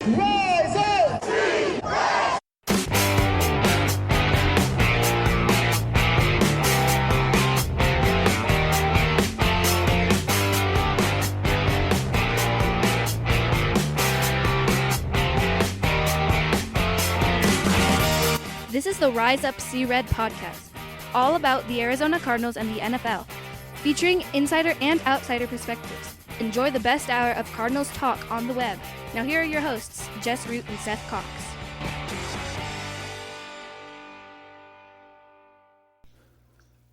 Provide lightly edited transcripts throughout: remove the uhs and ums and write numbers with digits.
Rise up! This is the Rise Up See Red podcast, all about the Arizona Cardinals and the NFL, featuring insider and outsider perspectives. Enjoy the best hour of Cardinals talk on the web. Now here are your hosts, Jess Root and Seth Cox.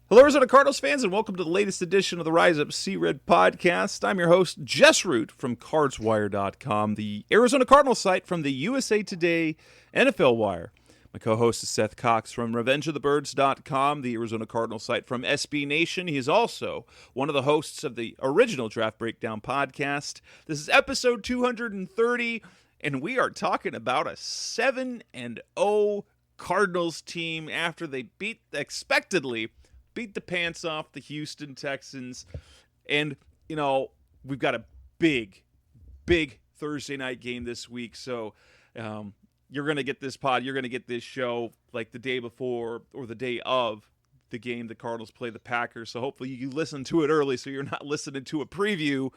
Hello, Arizona Cardinals fans, and welcome to the latest edition of the Rise Up See Red podcast. I'm your host, Jess Root from CardsWire.com, the Arizona Cardinals site from the USA Today NFL Wire. My co-host is Seth Cox from RevengeOfTheBirds.com, the Arizona Cardinals site from SB Nation. He is also one of the hosts of the original Draft Breakdown podcast. This is episode 230, and we are talking about a 7-0 Cardinals team after they expectedly beat the pants off the Houston Texans. And, you know, we've got a big Thursday night game this week, so you're going to get this pod, you're going to get this show like the day before or the day of the game the Cardinals play the Packers. So hopefully you listen to it early so you're not listening to a preview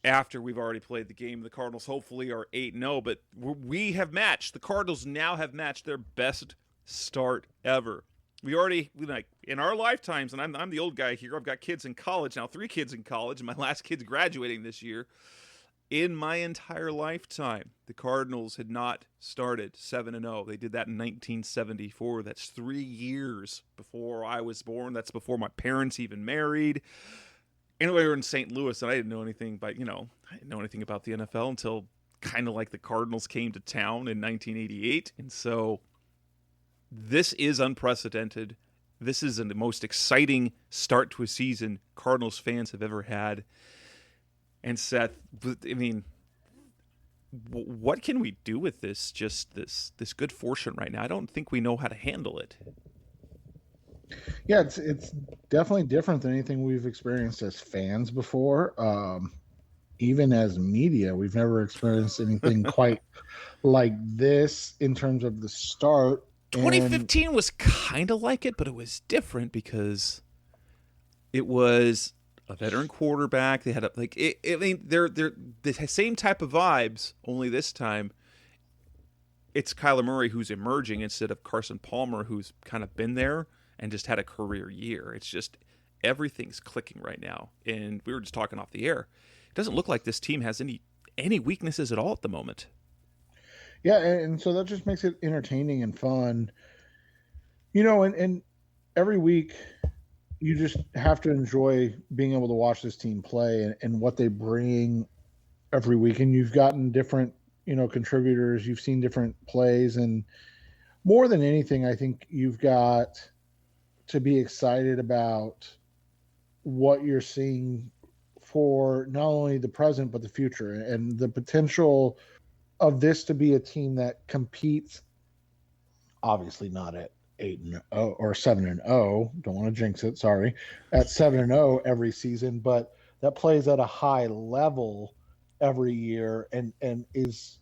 after we've already played the game. The Cardinals hopefully are 8-0, but we have matched. The Cardinals now have matched their best start ever. We like in our lifetimes, and I'm the old guy here. I've got kids in college now, 3 kids in college, and my last kid's graduating this year. In my entire lifetime, the Cardinals had not started 7-0. They did that in 1974. That's 3 years before I was born. That's before my parents even married. Anyway, we were in St. Louis, and I didn't know anything, I didn't know anything about the NFL until kind of like the Cardinals came to town in 1988. And so this is unprecedented. This is the most exciting start to a season Cardinals fans have ever had. And Seth, I mean, what can we do with this good fortune right now? I don't think we know how to handle it. Yeah, it's definitely different than anything we've experienced as fans before. Even as media, we've never experienced anything quite like this in terms of the start. 2015 was kind of like it, but it was different because it was a veteran quarterback. They had they're the same type of vibes, only this time it's Kyler Murray who's emerging instead of Carson Palmer, who's kind of been there and just had a career year. It's just everything's clicking right now. And we were just talking off the air. It doesn't look like this team has any weaknesses at all at the moment. Yeah, and so that just makes it entertaining and fun. You know, and every week you just have to enjoy being able to watch this team play and what they bring every week. And you've gotten different, contributors. You've seen different plays. And more than anything, I think you've got to be excited about what you're seeing for not only the present, but the future and the potential of this to be a team that competes, obviously not at 8-0 or 7-0. Don't want to jinx it. Sorry, at 7-0 every season, but that plays at a high level every year and is,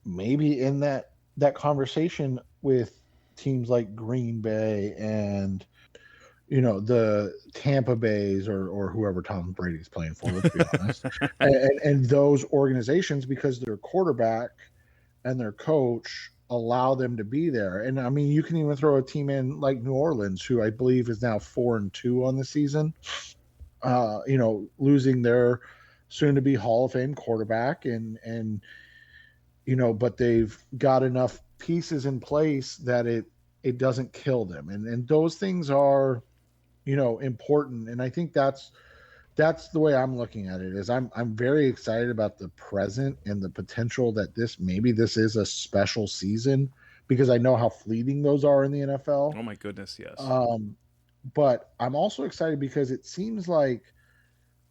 maybe in that conversation with teams like Green Bay and, the Tampa Bays or whoever Tom Brady's playing for, let's be honest, and those organizations, because their quarterback and their coach allow them to be there. And I mean, you can even throw a team in like New Orleans, who I believe is now 4-2 on the season, losing their soon to be Hall of Fame quarterback and but they've got enough pieces in place that it doesn't kill them. And those things are, important. And I think that's the way I'm looking at it. Is I'm very excited about the present and the potential that this is a special season, because I know how fleeting those are in the NFL. Oh my goodness, yes. But I'm also excited because it seems like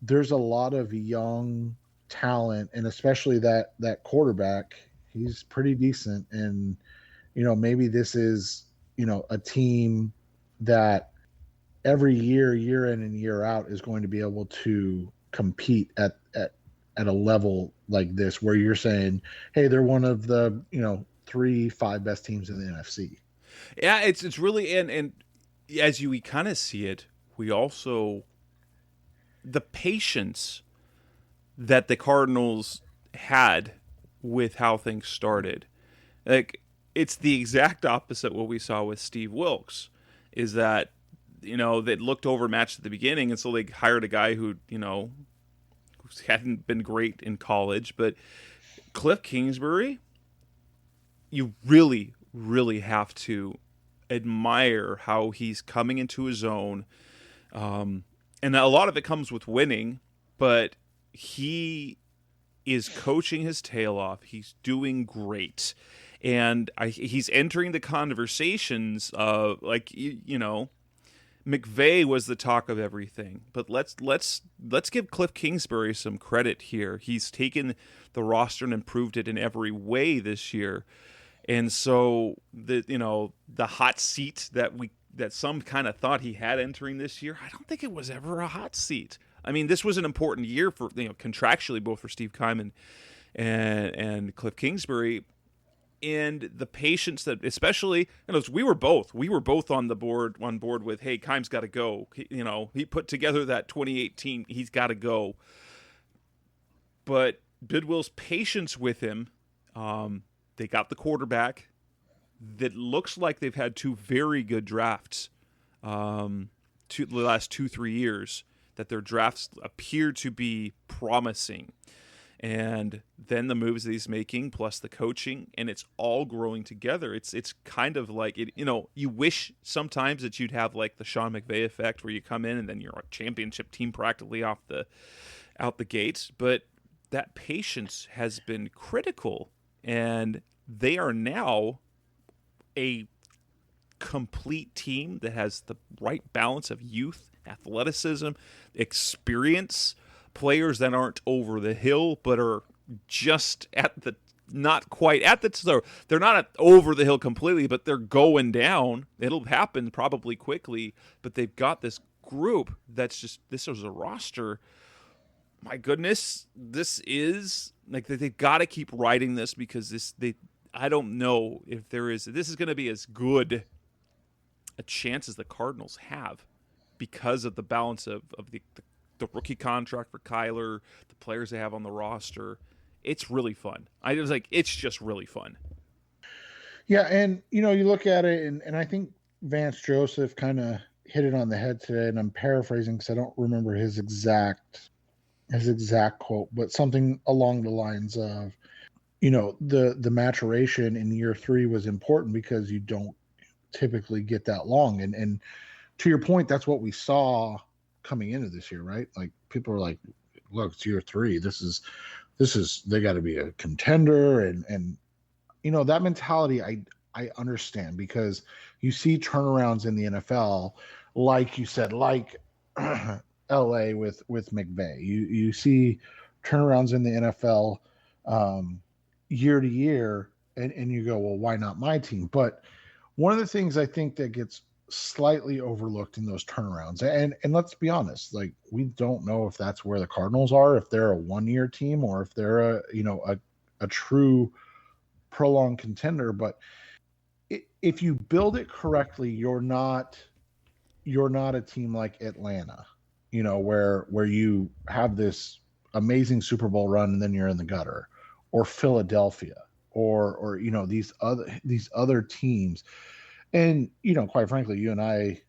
there's a lot of young talent, and especially that quarterback, he's pretty decent. And, maybe this is, a team that every year in and year out is going to be able to compete at a level like this, where you're saying, hey, they're one of the 3-5 best teams in the NFC. Yeah, it's really, and as we kind of see it, we also, the patience that the Cardinals had with how things started, like, it's the exact opposite what we saw with Steve Wilkes, is that, they looked overmatched at the beginning, and so they hired a guy who, hadn't been great in college. But Cliff Kingsbury, you really, really have to admire how he's coming into his own. And a lot of it comes with winning, but he is coaching his tail off. He's doing great. And he's entering the conversations of, like, McVay was the talk of everything, but let's give Cliff Kingsbury some credit here. He's taken the roster and improved it in every way this year. And so the hot seat that some kind of thought he had entering this year, I don't think it was ever a hot seat. I mean, this was an important year for contractually, both for Steve Keim and Cliff Kingsbury, and the patience that, especially, we were both on board with, hey, Keim's got to go. He put together that 2018, he's got to go. But Bidwill's patience with him, they got the quarterback that looks like they've had two very good drafts the last 2-3 years, that their drafts appear to be promising. And then the moves that he's making, plus the coaching, and it's all growing together. It's kind of like it. You wish sometimes that you'd have like the Sean McVay effect, where you come in and then you're a championship team practically out the gates. But that patience has been critical, and they are now a complete team that has the right balance of youth, athleticism, experience. Players that aren't over the hill, but are just not quite at the, so they're not over the hill completely, but they're going down. It'll happen probably quickly, but they've got this group this is a roster. My goodness, this is like, they've got to keep riding this, because I don't know if this is going to be as good a chance as the Cardinals have, because of the balance of the rookie contract for Kyler, the players they have on the roster. It's really fun. It's just really fun. Yeah, and you look at it, and I think Vance Joseph kind of hit it on the head today, and I'm paraphrasing because I don't remember his exact quote, but something along the lines of, the maturation in year 3 was important because you don't typically get that long. And to your point, that's what we saw coming into this year, right? Like, people are like, look, it's year 3. This is they got to be a contender, and that mentality I understand, because you see turnarounds in the NFL, like you said, like LA with McVay. You see turnarounds in the NFL year to year, and you go, well, why not my team? But one of the things I think that gets slightly overlooked in those turnarounds, and let's be honest, like, we don't know if that's where the Cardinals are, if they're a 1-year team, or if they're a true prolonged contender. But if you build it correctly, you're not a team like Atlanta, where you have this amazing Super Bowl run and then you're in the gutter, or Philadelphia, or these other teams. And, quite frankly, you and I,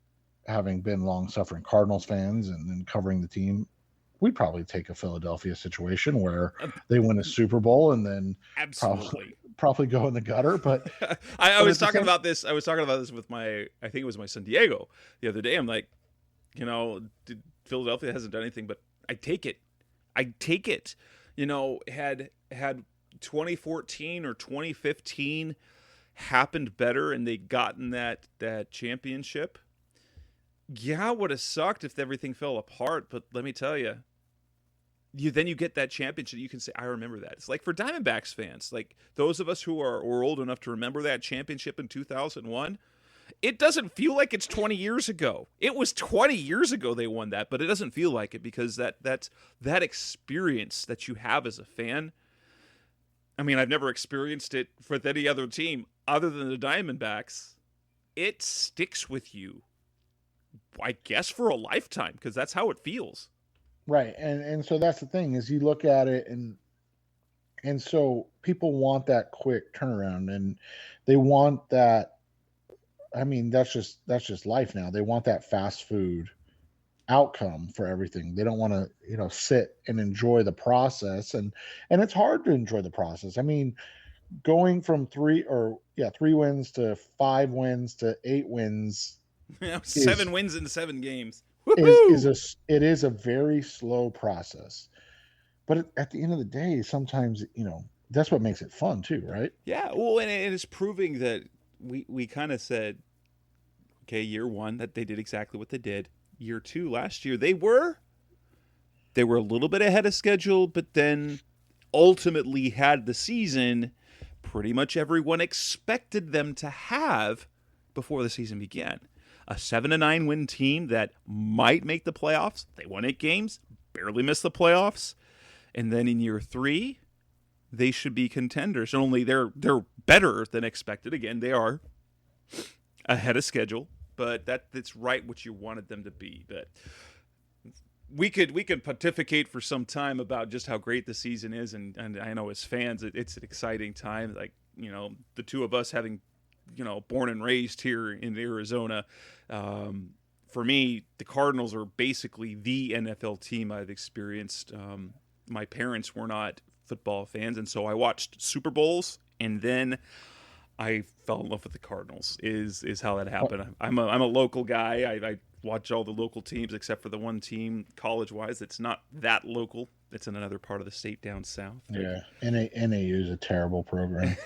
having been long-suffering Cardinals fans and then covering the team, we'd probably take a Philadelphia situation where they win a Super Bowl and then probably go in the gutter. But I was talking about this with I think it was my San Diego the other day. I'm like, Philadelphia hasn't done anything, but I take it. Had 2014 or 2015 happened better and they'd gotten that championship, it would have sucked if everything fell apart. But let me tell you, you get that championship, you can say, I remember that. It's like for Diamondbacks fans, like those of us who are old enough to remember that championship in 2001, it doesn't feel like it's 20 years ago. It was 20 years ago they won that, but it doesn't feel like it, because that experience that you have as a fan, I mean, I've never experienced it with any other team other than the Diamondbacks. It sticks with you, I guess, for a lifetime, because that's how it feels. Right. And so that's the thing is you look at it and so people want that quick turnaround and they want that. I mean, that's just life now. They want that fast food outcome for everything. They don't want to, sit and enjoy the process and it's hard to enjoy the process. I mean, going from 3 wins to 5 wins to 8 wins 7 wins in 7 games. is a very slow process. But at the end of the day, sometimes, that's what makes it fun too, right? Yeah, well, and it's proving that we kind of said, okay, year 1 that they did exactly what they did. Year 2 last year, they were a little bit ahead of schedule, but then ultimately had the season pretty much everyone expected them to have before the season began. A 7-9 win team that might make the playoffs. They won 8 games, barely missed the playoffs. And then in year 3, they should be contenders. Only they're better than expected. Again, they are ahead of schedule, but that's right what you wanted them to be. But we could pontificate for some time about just how great the season is, and I know as fans it's an exciting time. Like, the two of us having, born and raised here in Arizona. For me, the Cardinals are basically the NFL team I've experienced. My parents were not football fans, and so I watched Super Bowls, and then I fell in love with the Cardinals. Is how that happened. I'm a local guy. I watch all the local teams except for the one team college-wise that's not that local. It's in another part of the state down south. Yeah, NAU is a terrible program.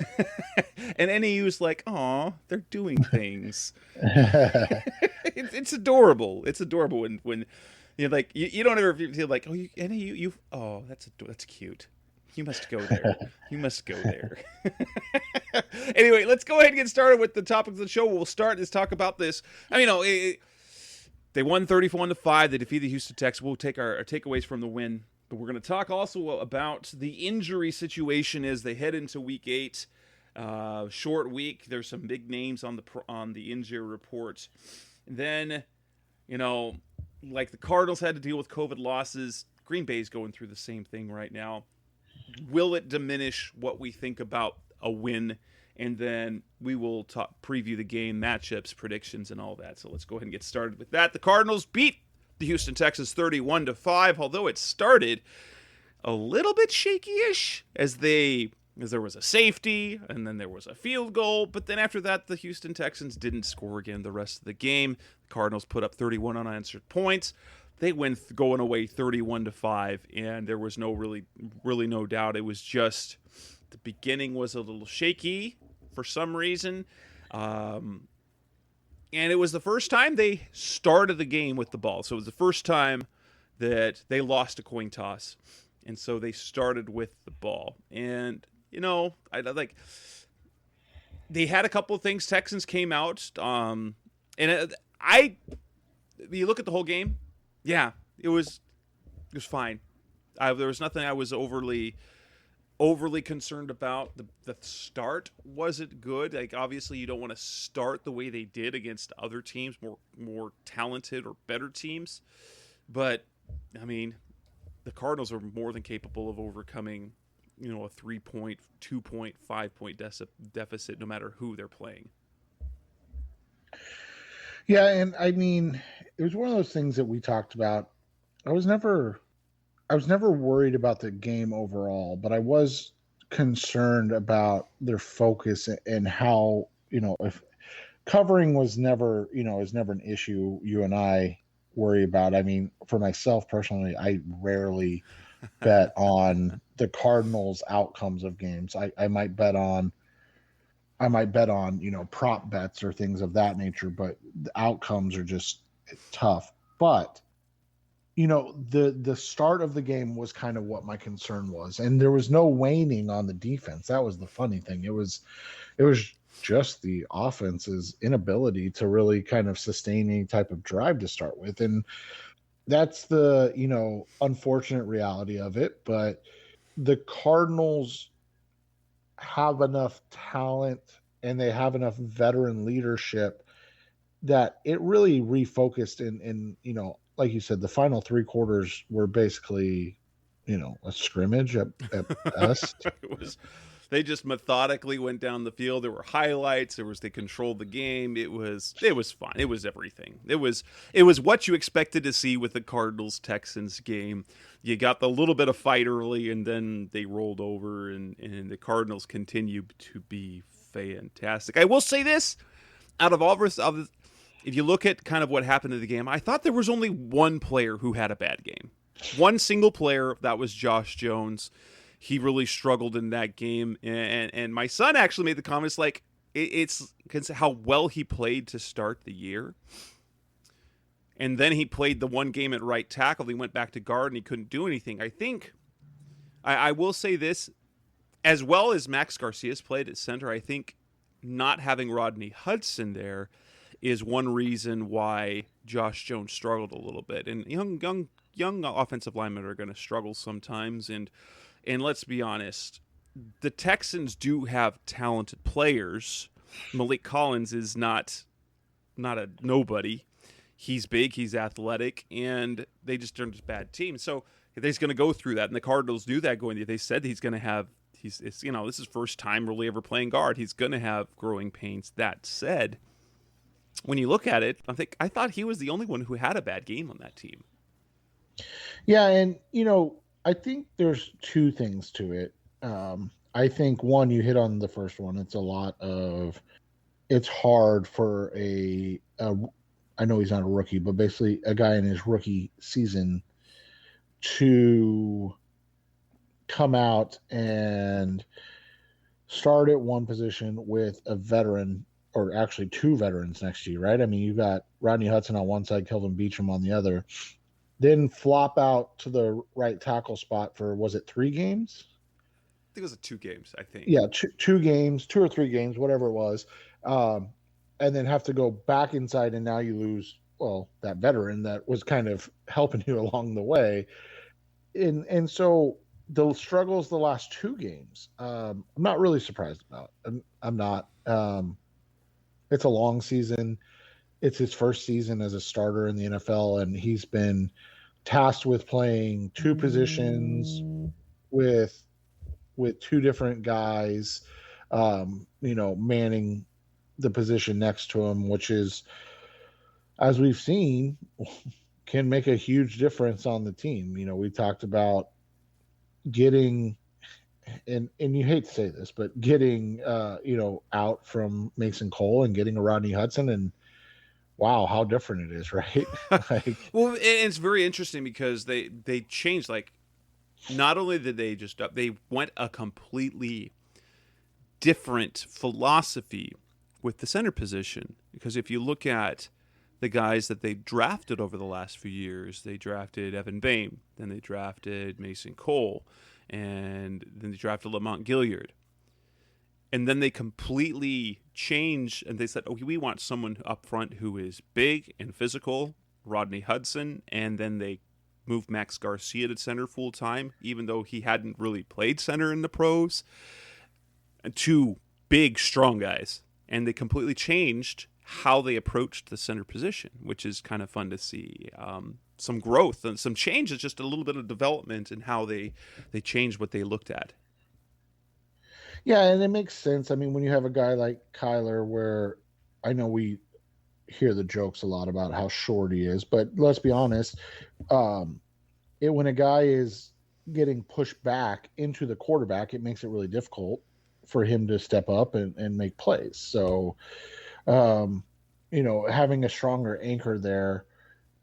And NAU's like, aw, they're doing things. It's adorable. It's adorable when you don't ever feel like, oh, NAU, that's cute. You must go there. You must go there. Anyway, let's go ahead and get started with the topic of the show. We'll start. Let's talk about this. I mean, they won 31-5. They defeated the Houston Texans. We'll take our takeaways from the win. But we're going to talk also about the injury situation as they head into Week 8. Short week. There's some big names on the injury reports. And then, like the Cardinals had to deal with COVID losses. Green Bay's going through the same thing right now. Will it diminish what we think about a win? And then we will preview the game, matchups, predictions, and all that. So let's go ahead and get started with that. The Cardinals beat the Houston Texans 31-5, although it started a little bit shaky-ish as there was a safety and then there was a field goal. But then after that, the Houston Texans didn't score again the rest of the game. The Cardinals put up 31 unanswered points. They went going away 31-5, and there was really no doubt. It was just the beginning was a little shaky for some reason. And it was the first time they started the game with the ball. So it was the first time that they lost a coin toss. And so they started with the ball. And, they had a couple of things. Texans came out. You look at the whole game. Yeah, it was fine. There was nothing I was overly concerned about. The start wasn't good. Like, obviously, you don't want to start the way they did against other teams, more talented or better teams. But I mean, the Cardinals are more than capable of overcoming, a 3-point, 2-point, 5-point deficit, no matter who they're playing. Yeah, and I mean, it was one of those things that we talked about. I was never worried about the game overall, but I was concerned about their focus and how, if covering was never an issue you and I worry about. I mean, for myself personally, I rarely bet on the Cardinals' outcomes of games. I might bet on prop bets or things of that nature, but the outcomes are just tough. But the start of the game was kind of what my concern was, and there was no waning on the defense. That was the funny thing. It was just the offense's inability to really kind of sustain any type of drive to start with, and that's the unfortunate reality of it. But the Cardinals have enough talent and they have enough veteran leadership that it really refocused in like you said, the final three quarters were basically, a scrimmage at best. It was they just methodically went down the field. There were highlights. They controlled the game. It was fun. It was everything. It was what you expected to see with the Cardinals-Texans game. You got the little bit of fight early, and then they rolled over, and the Cardinals continued to be fantastic. I will say this: out of all of, if you look at kind of what happened in the game, I thought there was only one player who had a bad game. One single player, that was Josh Jones. He really struggled in that game, and my son actually made the comments like it's how well he played to start the year, and then he played the one game at right tackle. He went back to guard and he couldn't do anything. I think I will say this: as well as Max Garcia's played at center, I think not having Rodney Hudson there is one reason why Josh Jones struggled a little bit. And young offensive linemen are going to struggle sometimes, and let's be honest, the Texans do have talented players. Malik Collins is not a nobody. He's big, he's athletic, and they just turned a bad team. So he's going to go through that, and the Cardinals do that going. They said he's going to have. This is first time really ever playing guard. He's going to have growing pains. That said, when you look at it, I thought he was the only one who had a bad game on that team. Yeah, and I think there's two things to it. I think one, you hit on the first one. It's hard for I know he's not a rookie, but basically a guy in his rookie season to come out and start at one position with a veteran, or actually two veterans next to you, right? I mean, you got Rodney Hudson on one side, Kelvin Beachum on the other. Then flop out to the right tackle spot for, was it 3 games? I think it was 2 games, I think. Yeah, 2 games, 2 or 3 games, whatever it was. And then have to go back inside, and now you lose, that veteran that was kind of helping you along the way. And so the struggles the last 2 games, I'm not really surprised about. I'm not. It's a long season. It's his first season as a starter in the NFL, and he's been tasked with playing 2 positions with 2 different guys, manning the position next to him, which is, as we've seen, can make a huge difference on the team. We talked about getting, and you hate to say this, but getting, out from Mason Cole and getting a Rodney Hudson, and wow, how different it is, right? Well, it's very interesting because they changed. Like, not only did they went a completely different philosophy with the center position. Because if you look at the guys that they drafted over the last few years, they drafted Evan Boehm, then they drafted Mason Cole, and then they drafted Lamont Gilliard. And then they completely changed, and they said, we want someone up front who is big and physical, Rodney Hudson, and then they moved Max Garcia to center full time, even though he hadn't really played center in the pros. And 2 big, strong guys. And they completely changed how they approached the center position, which is kind of fun to see. Some growth and some change. It's just a little bit of development in how they changed what they looked at. Yeah, and it makes sense. I mean, when you have a guy like Kyler, where I know we hear the jokes a lot about how short he is, but let's be honest, when a guy is getting pushed back into the quarterback, it makes it really difficult for him to step up and make plays. So, having a stronger anchor there,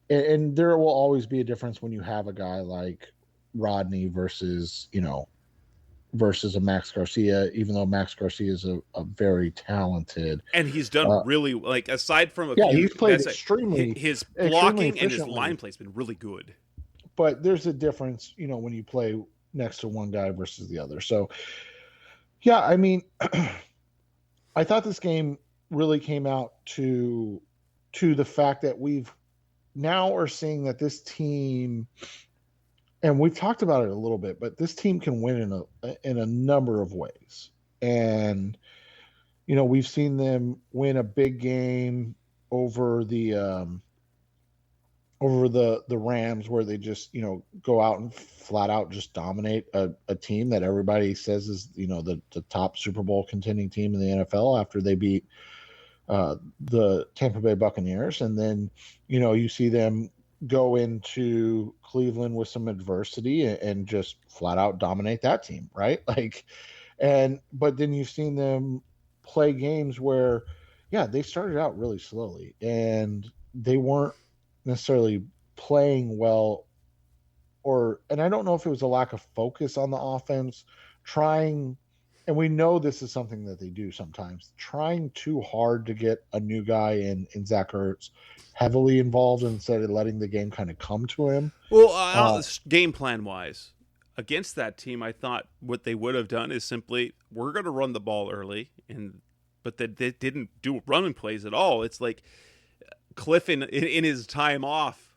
and there will always be a difference when you have a guy like Rodney versus a Max Garcia, even though Max Garcia is a very talented, and he's done really, like, aside from he's played extremely, his blocking and his line play's been really good. But there's a difference, when you play next to one guy versus the other. So, yeah, I mean, I thought this game really came out to the fact that we've now are seeing that this team, and we've talked about it a little bit, but this team can win in a number of ways. And we've seen them win a big game over the Rams, where they just go out and flat out just dominate a team that everybody says is the top Super Bowl contending team in the NFL after they beat the Tampa Bay Buccaneers. And then you see them go into Cleveland with some adversity and just flat out dominate that team, right? But then you've seen them play games where they started out really slowly and they weren't necessarily playing well, and I don't know if it was a lack of focus on the offense, and we know this is something that they do sometimes, trying too hard to get a new guy in Zach Ertz heavily involved instead of letting the game kind of come to him. Well, game plan wise, against that team, I thought what they would have done is simply, we're going to run the ball early, but they didn't do running plays at all. It's like Cliff in his time off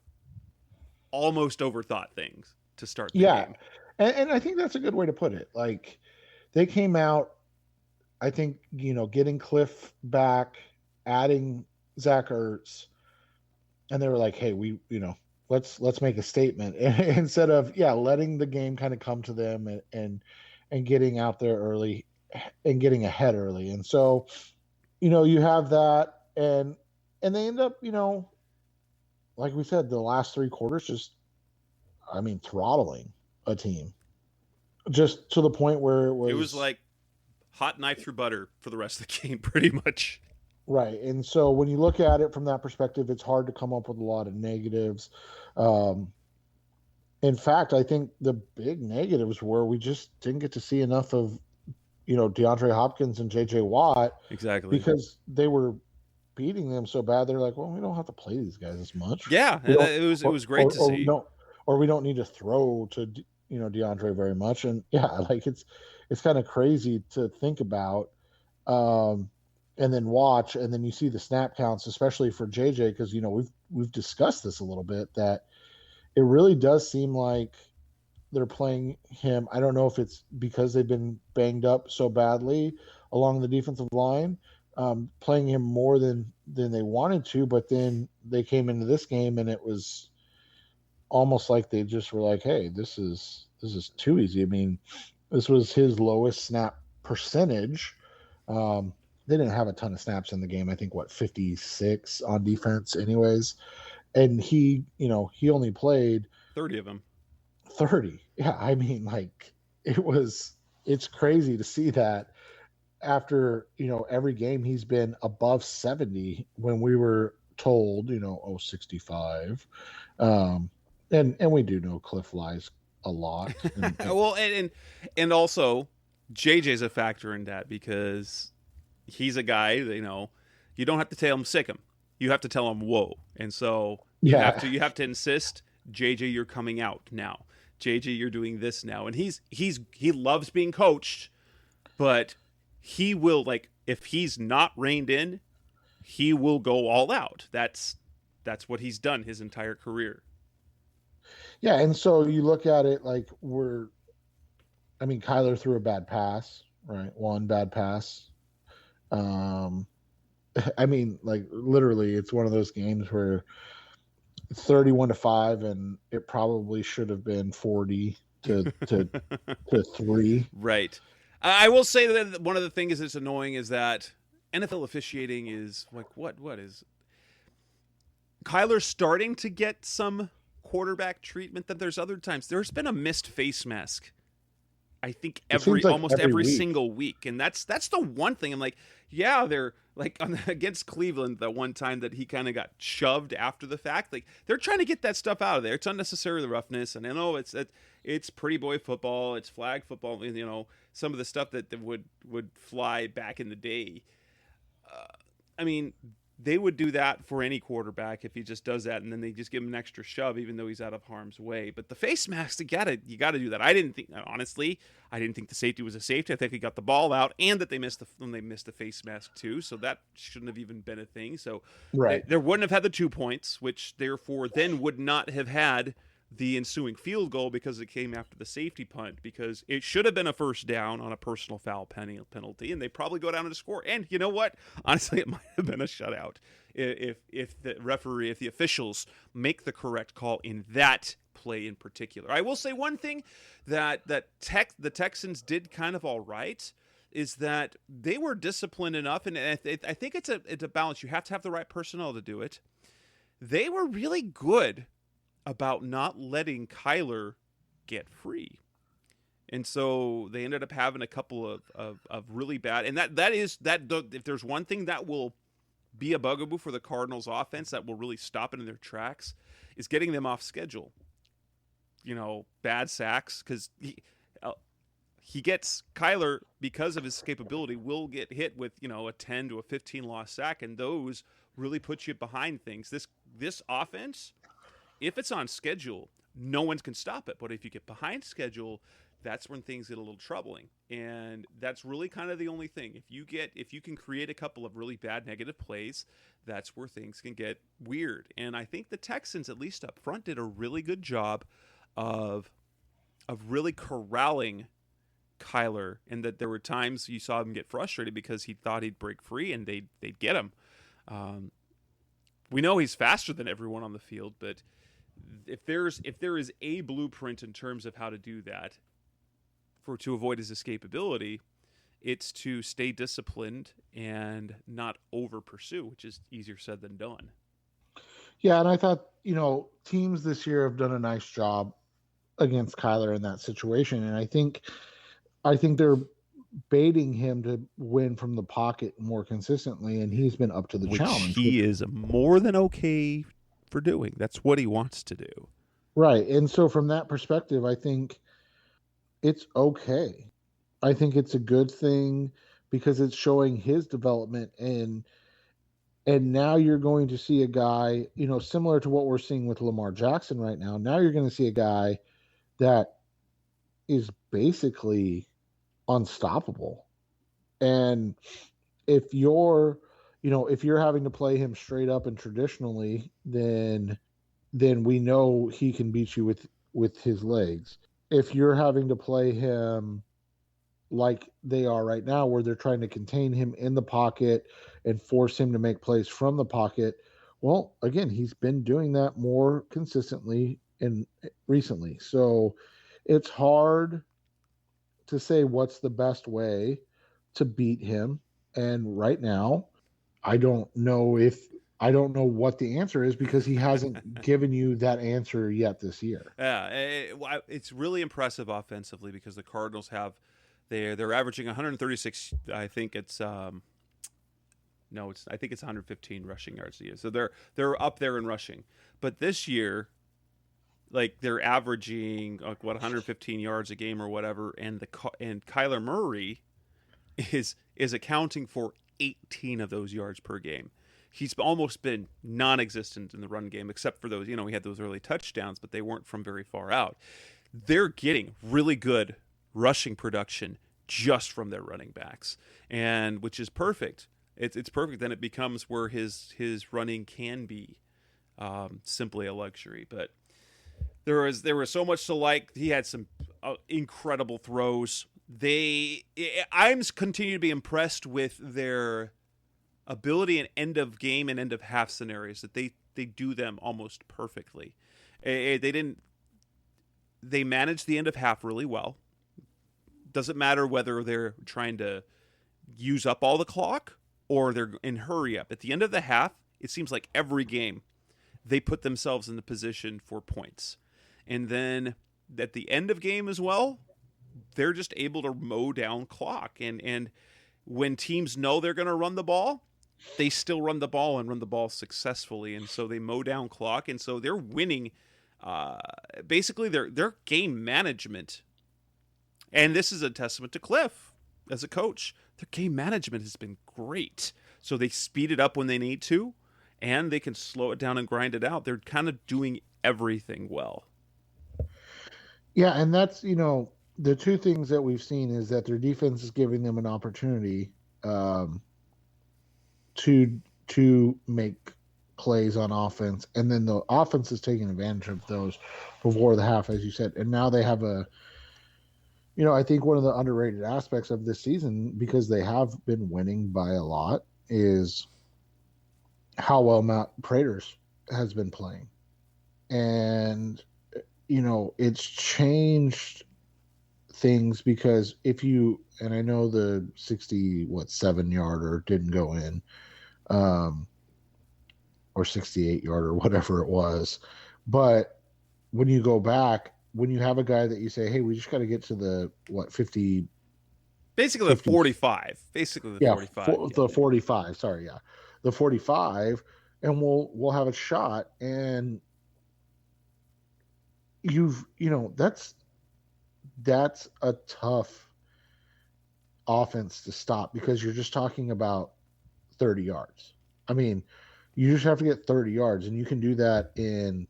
almost overthought things to start the game. And I think that's a good way to put it. Like, they came out, I think, getting Cliff back, adding Zach Ertz, and they were like, hey, let's make a statement instead of letting the game kind of come to them and getting out there early and getting ahead early. And so you have that, and they end up like we said, the last 3 quarters just throttling a team just to the point where it was like hot knife through butter for the rest of the game, pretty much. Right. And so when you look at it from that perspective, it's hard to come up with a lot of negatives. In fact, I think the big negatives were we just didn't get to see enough of, DeAndre Hopkins and J.J. Watt. Exactly. Because they were beating them so bad. They're like, well, we don't have to play these guys as much. Yeah, it was great to see. We don't need to throw to, DeAndre very much. And it's kind of crazy to think about. And then watch, and then you see the snap counts, especially for JJ, because we've discussed this a little bit, that it really does seem like they're playing him. I don't know if it's because they've been banged up so badly along the defensive line, playing him more than they wanted to, but then they came into this game and it was almost like they just were like, hey, this is too easy. I mean, this was his lowest snap percentage. They didn't have a ton of snaps in the game. I think 56 on defense anyways. And he only played 30 of them. 30. Yeah. I mean, it's crazy to see that after, every game he's been above 70 when we were told, 65. And we do know Cliff lies a lot. Well, and also JJ's a factor in that because he's a guy that, you don't have to tell him sick him. You have to tell him whoa. And so you have to insist, JJ, you're coming out now. JJ, you're doing this now. And he loves being coached, but he will, if he's not reined in, he will go all out. That's what he's done his entire career. Yeah, and so you look at it Kyler threw a bad pass, right? One bad pass. Literally, it's one of those games where it's 31-5, and it probably should have been 40 to 3. Right. I will say that one of the things that's annoying is that NFL officiating is what is Kyler's starting to get some quarterback treatment that there's other times. There's been a missed face mask, I think almost every single week. And that's the one thing I'm like, yeah, they're like against Cleveland, the one time that he kind of got shoved after the fact, like they're trying to get that stuff out of there. It's unnecessary, the roughness. And I know it's pretty boy football. It's flag football. Some of the stuff that would fly back in the day. They would do that for any quarterback if he just does that, and then they just give him an extra shove, even though he's out of harm's way. But the face mask, you got to do that. I didn't think the safety was a safety. I think he got the ball out, and that they missed the face mask too. So that shouldn't have even been a thing. So right, they wouldn't have had the 2 points, which therefore then would not have had the ensuing field goal because it came after the safety punt, because it should have been a first down on a personal foul penalty, and they probably go down and score. And you know what? Honestly, it might have been a shutout if the officials make the correct call in that play in particular. I will say one thing that the Texans did kind of all right is that they were disciplined enough, and I think it's a balance. You have to have the right personnel to do it. They were really good about not letting Kyler get free. And so they ended up having a couple of really bad, and if there's one thing that will be a bugaboo for the Cardinals offense that will really stop it in their tracks, is getting them off schedule. Bad sacks, because he gets Kyler, because of his capability, will get hit with a 10 to a 15 loss sack, and those really put you behind things. This offense, if it's on schedule, no one can stop it. But if you get behind schedule, that's when things get a little troubling. And that's really kind of the only thing. If you can create a couple of really bad negative plays, that's where things can get weird. And I think the Texans, at least up front, did a really good job of really corralling Kyler, and that there were times you saw him get frustrated because he thought he'd break free and they'd get him. We know he's faster than everyone on the field, but if there is a blueprint in terms of how to do that to avoid his escapability, it's to stay disciplined and not over pursue, which is easier said than done. Yeah, and I thought, teams this year have done a nice job against Kyler in that situation, and I think they're baiting him to win from the pocket more consistently, and he's been up to the challenge. He is more than okay for doing. That's what he wants to do. Right. And so from that perspective, I think it's okay. I think it's a good thing because it's showing his development, and now you're going to see a guy, similar to what we're seeing with Lamar Jackson right now. Now you're going to see a guy that is basically unstoppable. And if you're having to play him straight up and traditionally, then we know he can beat you with his legs. If you're having to play him like they are right now, where they're trying to contain him in the pocket and force him to make plays from the pocket, well, again, he's been doing that more consistently and recently. So it's hard to say what's the best way to beat him. And right now, I don't know what the answer is, because he hasn't given you that answer yet this year. Yeah, it's really impressive offensively, because the Cardinals they're averaging 136. I think it's I think it's 115 rushing yards a year. So they're up there in rushing. But this year, they're averaging 115 yards a game or whatever, and Kyler Murray is accounting for 18 of those yards per game. He's almost been non-existent in the run game, except for those, he had those early touchdowns, but they weren't from very far out. They're getting really good rushing production just from their running backs, and which is perfect. It's perfect. Then it becomes where his running can be simply a luxury. But there was so much to like. He had some incredible throws. I'm continue to be impressed with their ability in end of game and end of half scenarios, that they do them almost perfectly. They manage the end of half really well. Doesn't matter whether they're trying to use up all the clock or they're in hurry up. At the end of the half, it seems like every game they put themselves in the position for points. And then at the end of game as well, they're just able to mow down clock. And when teams know they're going to run the ball, they still run the ball and run the ball successfully. And so they mow down clock. And so they're winning basically their game management. And this is a testament to Cliff as a coach. Their game management has been great. So they speed it up when they need to, and they can slow it down and grind it out. They're kind of doing everything well. Yeah, and that's, the two things that we've seen is that their defense is giving them an opportunity to make plays on offense, and then the offense is taking advantage of those before the half, as you said. And now they have I think one of the underrated aspects of this season, because they have been winning by a lot, is how well Matt Prater's has been playing. And, it's changed things because and I know the 7-yarder didn't go in, or 68-yarder, whatever it was. But when you go back, when you have a guy that you say, hey, we just got to get to the 50, basically 50, the 45, basically the 45, the 45. Sorry, the 45, and we'll have a shot. And that's a tough offense to stop, because you're just talking about 30 yards. I mean, you just have to get 30 yards, and you can do that in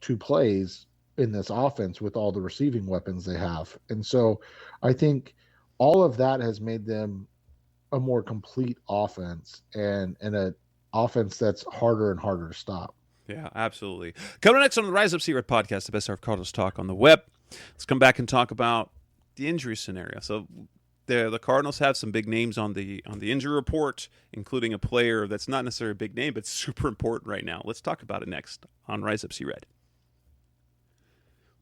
2 plays in this offense with all the receiving weapons they have. And so I think all of that has made them a more complete offense, and an offense that's harder and harder to stop. Yeah, absolutely. Coming next on the Rise Up See Red podcast, the best hour of Cardinals talk on the web. Let's come back and talk about the injury scenario. So the Cardinals have some big names on the injury report, including a player that's not necessarily a big name, but super important right now. Let's talk about it next on Rise Up See Red.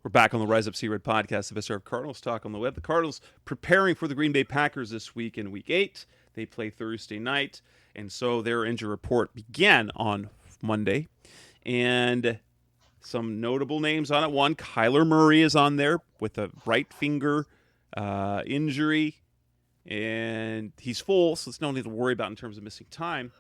We're back on the Rise Up See Red podcast, the best hour of Cardinals talk on the web. The Cardinals preparing for the Green Bay Packers this week in Week 8. They play Thursday night, and so their injury report began on Monday. And some notable names on it. One, Kyler Murray is on there with a right finger injury, and he's full, so there's no need to worry about in terms of missing time.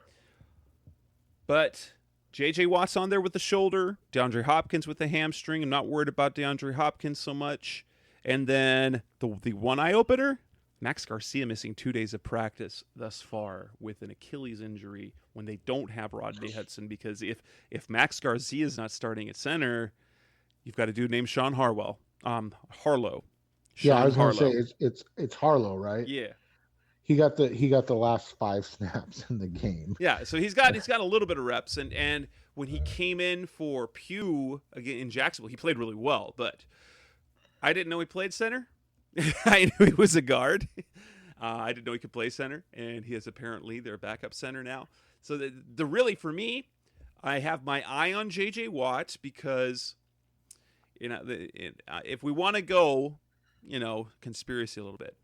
But J.J. Watt's on there with the shoulder. DeAndre Hopkins with the hamstring. I'm not worried about DeAndre Hopkins so much. And then the one eye-opener, Max Garcia missing 2 days of practice thus far with an Achilles injury when they don't have Rodney Hudson, because if Max Garcia is not starting at center, you've got a dude named Harlow. I was going to say it's Harlow, right? Yeah. He got the last 5 snaps in the game. Yeah, so he's got a little bit of reps, and when he came in for Pugh again in Jacksonville, he played really well, but I didn't know he played center. I knew he was a guard. I didn't know he could play center, and he is apparently their backup center now. So the really, for me, I have my eye on J.J. Watt because, if we want to go, conspiracy a little bit,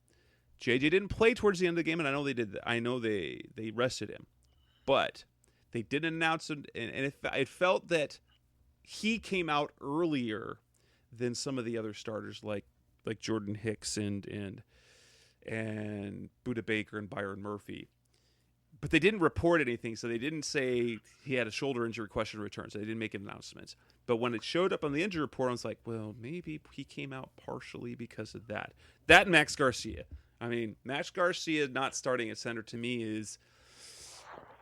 J.J. didn't play towards the end of the game, and I know they did. I know they rested him, but they didn't announce it, and it felt that he came out earlier than some of the other starters, like Jordan Hicks and Budda Baker and Byron Murphy. But they didn't report anything, so they didn't say he had a shoulder injury, question return, so they didn't make an announcement. But when it showed up on the injury report, I was like, well, maybe he came out partially because of that. That and Max Garcia. I mean, Max Garcia not starting at center to me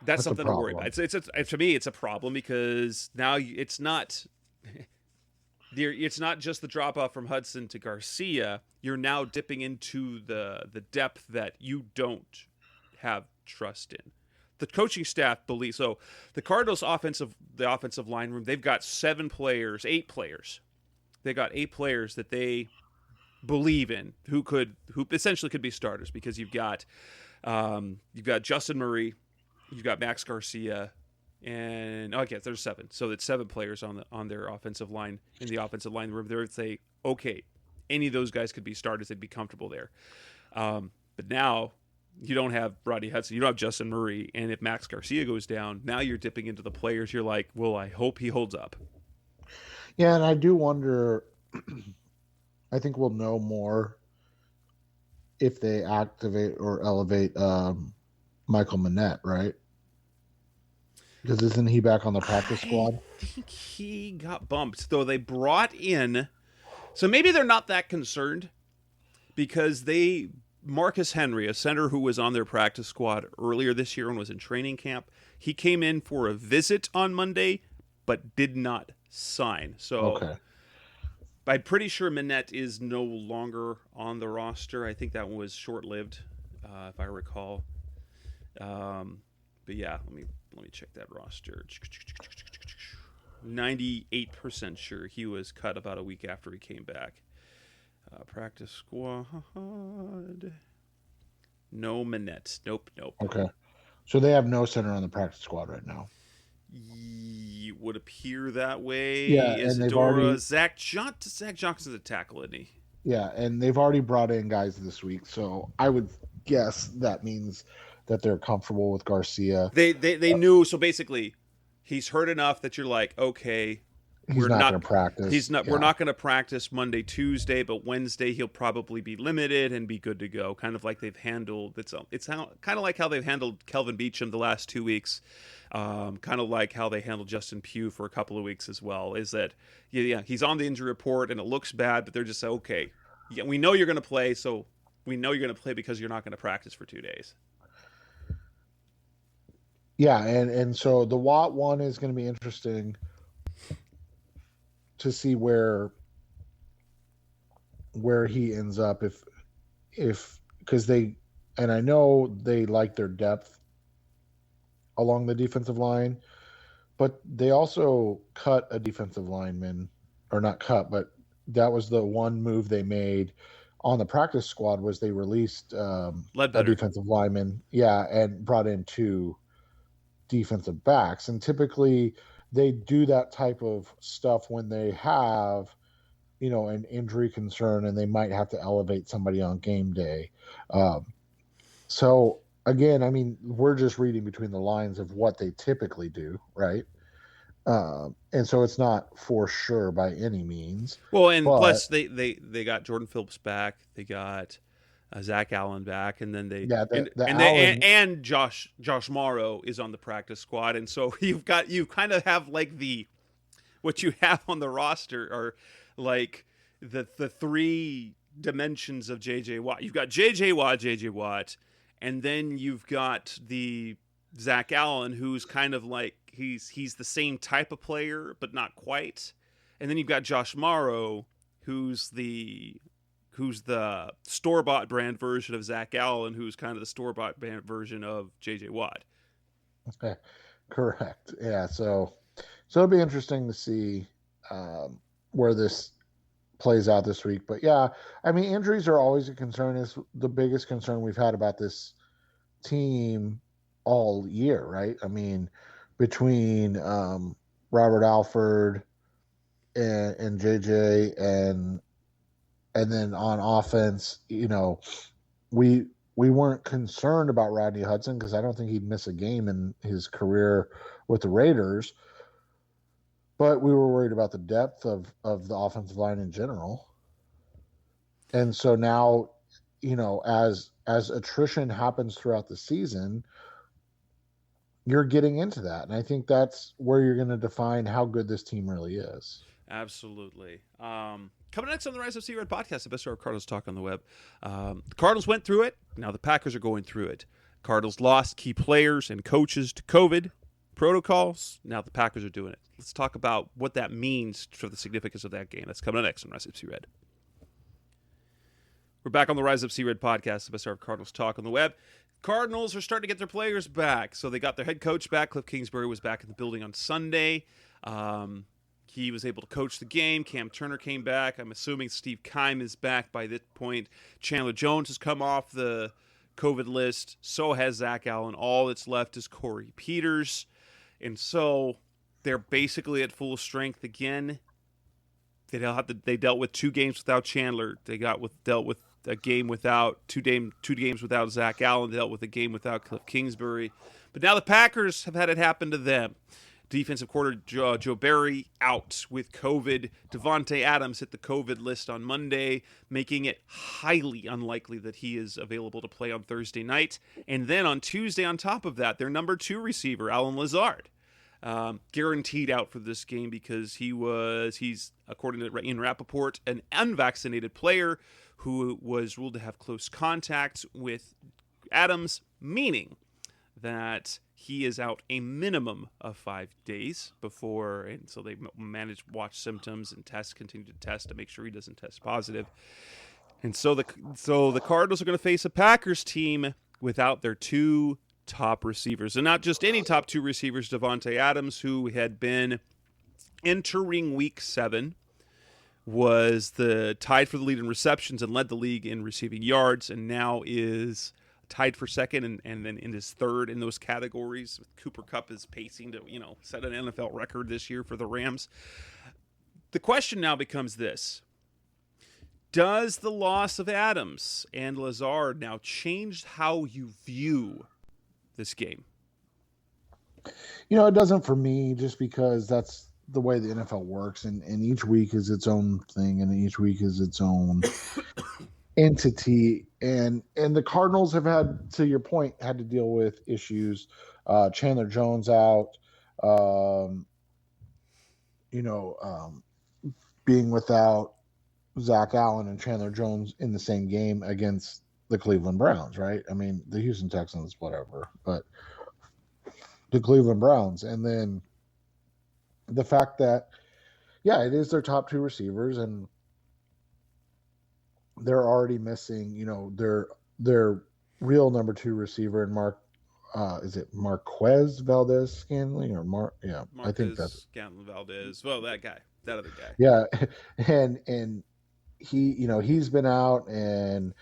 that's something to worry about. To me, it's a problem because now it's not just the drop off from Hudson to Garcia. You're now dipping into the depth that you don't have trust in. The coaching staff believes so. The Cardinals' offensive line room, they've got 8 players. They got 8 players that they believe in who essentially could be starters, because you've got Justin Murray, you've got Max Garcia, and there's 7. So it's 7 players on their offensive line, in the offensive line room. They would say, okay, any of those guys could be starters. They'd be comfortable there. But now you don't have Rodney Hudson, you don't have Justin Murray, and if Max Garcia goes down, now you're dipping into the players. You're like, well, I hope he holds up. Yeah, and I do wonder. I think we'll know more if they activate or elevate Michael Manette, right? Because isn't he back on the practice squad? I think he got bumped, though. They brought in, so maybe they're not that concerned, because Marcus Henry, a center who was on their practice squad earlier this year and was in training camp, he came in for a visit on Monday, but did not sign. So okay. I'm pretty sure Manette is no longer on the roster. I think that one was short-lived, if I recall. But yeah, let me check that roster. 98% sure he was cut about a week after he came back. Practice squad. No Manette. Nope. Okay. So they have no center on the practice squad right now. Would appear that way. Yeah, and they've already Zach Johnson's a tackle, isn't he? Yeah, and they've already brought in guys this week, so I would guess that means that they're comfortable with Garcia. They knew. So basically, he's hurt enough that you're like, okay, He's not going to practice. He's not. Yeah. We're not going to practice Monday, Tuesday, but Wednesday he'll probably be limited and be good to go. Kind of like they've handled. It's kind of like how they've handled Kelvin Beachum the last 2 weeks. Kind of like how they handled Justin Pugh for a couple of weeks as well. Is that he's on the injury report and it looks bad, but they're just okay. Yeah, we know you're going to play, so we know you're going to play because you're not going to practice for 2 days. Yeah, and so the Watt one is going to be interesting to see where he ends up if because I know they like their depth along the defensive line, but they also cut a defensive lineman, or not cut, but that was the one move they made on the practice squad was they released a defensive lineman, and brought in 2 defensive backs. And typically they do that type of stuff when they have, an injury concern and they might have to elevate somebody on game day. So again, I mean, we're just reading between the lines of what they typically do, right? And so it's not for sure by any means. Well, plus they got Jordan Phillips back. They got Zach Allen back, and then and Josh Morrow is on the practice squad, and so you kind of have like what you have on the roster are like the 3 dimensions of JJ Watt. You've got JJ Watt, and then you've got the Zach Allen, who's kind of like he's the same type of player, but not quite. And then you've got Josh Morrow, who's the store-bought brand version of Zach Allen, who's kind of the store-bought brand version of JJ Watt. Okay. Correct. Yeah. So it'll be interesting to see where this plays out this week. But yeah, I mean, injuries are always a concern. It's the biggest concern we've had about this team all year, right? I mean, between Robert Alford and JJ and then on offense, we weren't concerned about Rodney Hudson because I don't think he'd miss a game in his career with the Raiders. But we were worried about the depth of the offensive line in general. And so now, as attrition happens throughout the season, you're getting into that. And I think that's where you're going to define how good this team really is. Absolutely. Coming next on the Rise of C Red podcast, the best of our Cardinals talk on the web. The Cardinals went through it. Now the Packers are going through it. Cardinals lost key players and coaches to COVID protocols. Now the Packers are doing it. Let's talk about what that means for the significance of that game. That's coming next on Rise of C Red. We're back on the Rise of C Red podcast, the best of our Cardinals talk on the web. Cardinals are starting to get their players back. So they got their head coach back. Cliff Kingsbury was back in the building on Sunday. He was able to coach the game. Cam Turner came back. I'm assuming Steve Keim is back by this point. Chandler Jones has come off the COVID list. So has Zach Allen. All that's left is Corey Peters. And so they're basically at full strength again. They dealt with 2 games without Chandler. They dealt with a game without two games without Zach Allen. They dealt with a game without Cliff Kingsbury. But now the Packers have had it happen to them. Defensive coordinator Joe Barry out with COVID. Devontae Adams hit the COVID list on Monday, making it highly unlikely that he is available to play on Thursday night. And then on Tuesday, on top of that, their number 2 receiver, Alan Lazard, guaranteed out for this game because he's according to Ian Rappaport, an unvaccinated player who was ruled to have close contact with Adams, meaning that he is out a minimum of 5 days before, and so they watch symptoms and continue to test to make sure he doesn't test positive. And so the Cardinals are going to face a Packers team without their 2 top receivers, and not just any top 2 receivers. Davante Adams, who had been entering Week 7, was tied for the lead in receptions and led the league in receiving yards, and now is tied for second and then in his third in those categories. Cooper Kupp is pacing to set an NFL record this year for the Rams. The question now becomes this: does the loss of Adams and Lazard now change how you view this game? It doesn't for me, just because that's the way the NFL works, and each week is its own thing, and each week is its own entity. And the Cardinals have had, to your point, had to deal with issues. Chandler Jones out, being without Zach Allen and Chandler Jones in the same game against the Cleveland Browns, right? I mean, the Houston Texans, whatever, but the Cleveland Browns. And then the fact that, it is their top 2 receivers, and they're already missing, their real number 2 receiver in is it Marquez Valdez-Scantling or Marquez, I think that's Scantling Valdez. Well, that other guy. Yeah, and he, he's been out, and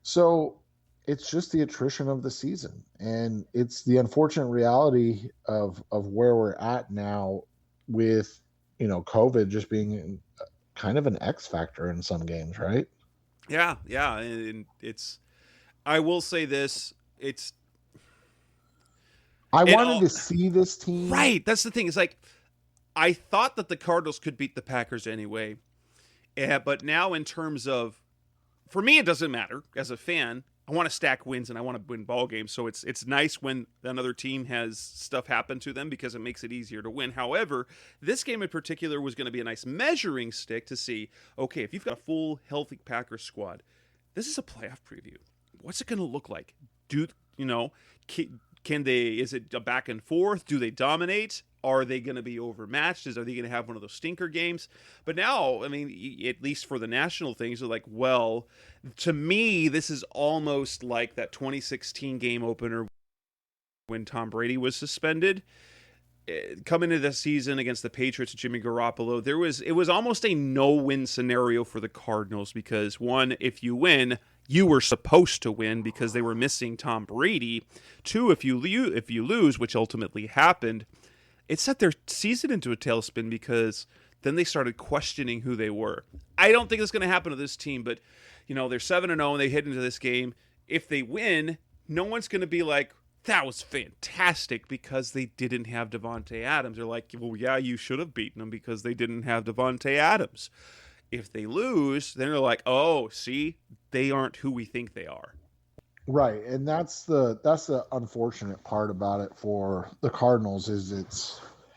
so it's just the attrition of the season, and it's the unfortunate reality of where we're at now with COVID just being kind of an X factor in some games, right? Yeah, and I will say this, I wanted to see this team. Right, that's the thing. It's like, I thought that the Cardinals could beat the Packers anyway, but now in terms of, for me, it doesn't matter. As a fan, I want to stack wins and I want to win ball games. So it's nice when another team has stuff happen to them because it makes it easier to win. However, this game in particular was going to be a nice measuring stick to see, okay, if you've got a full, healthy Packers squad, this is a playoff preview. What's it going to look like? Can they, is it a back and forth? Do they dominate? Are they going to be overmatched? Are they going to have one of those stinker games? But now, I mean, at least for the national things, they're like, well, to me, this is almost like that 2016 game opener when Tom Brady was suspended. Coming into the season against the Patriots, Jimmy Garoppolo, it was almost a no-win scenario for the Cardinals because, one, if you win, you were supposed to win because they were missing Tom Brady. Two, if you lose, which ultimately happened, it set their season into a tailspin because then they started questioning who they were. I don't think it's going to happen to this team, but they're 7-0 and they head into this game. If they win, no one's going to be like, that was fantastic because they didn't have Davante Adams. They're like, well, yeah, you should have beaten them because they didn't have Davante Adams. If they lose, then they're like, oh, see, they aren't who we think they are. Right, and that's the unfortunate part about it for the Cardinals is it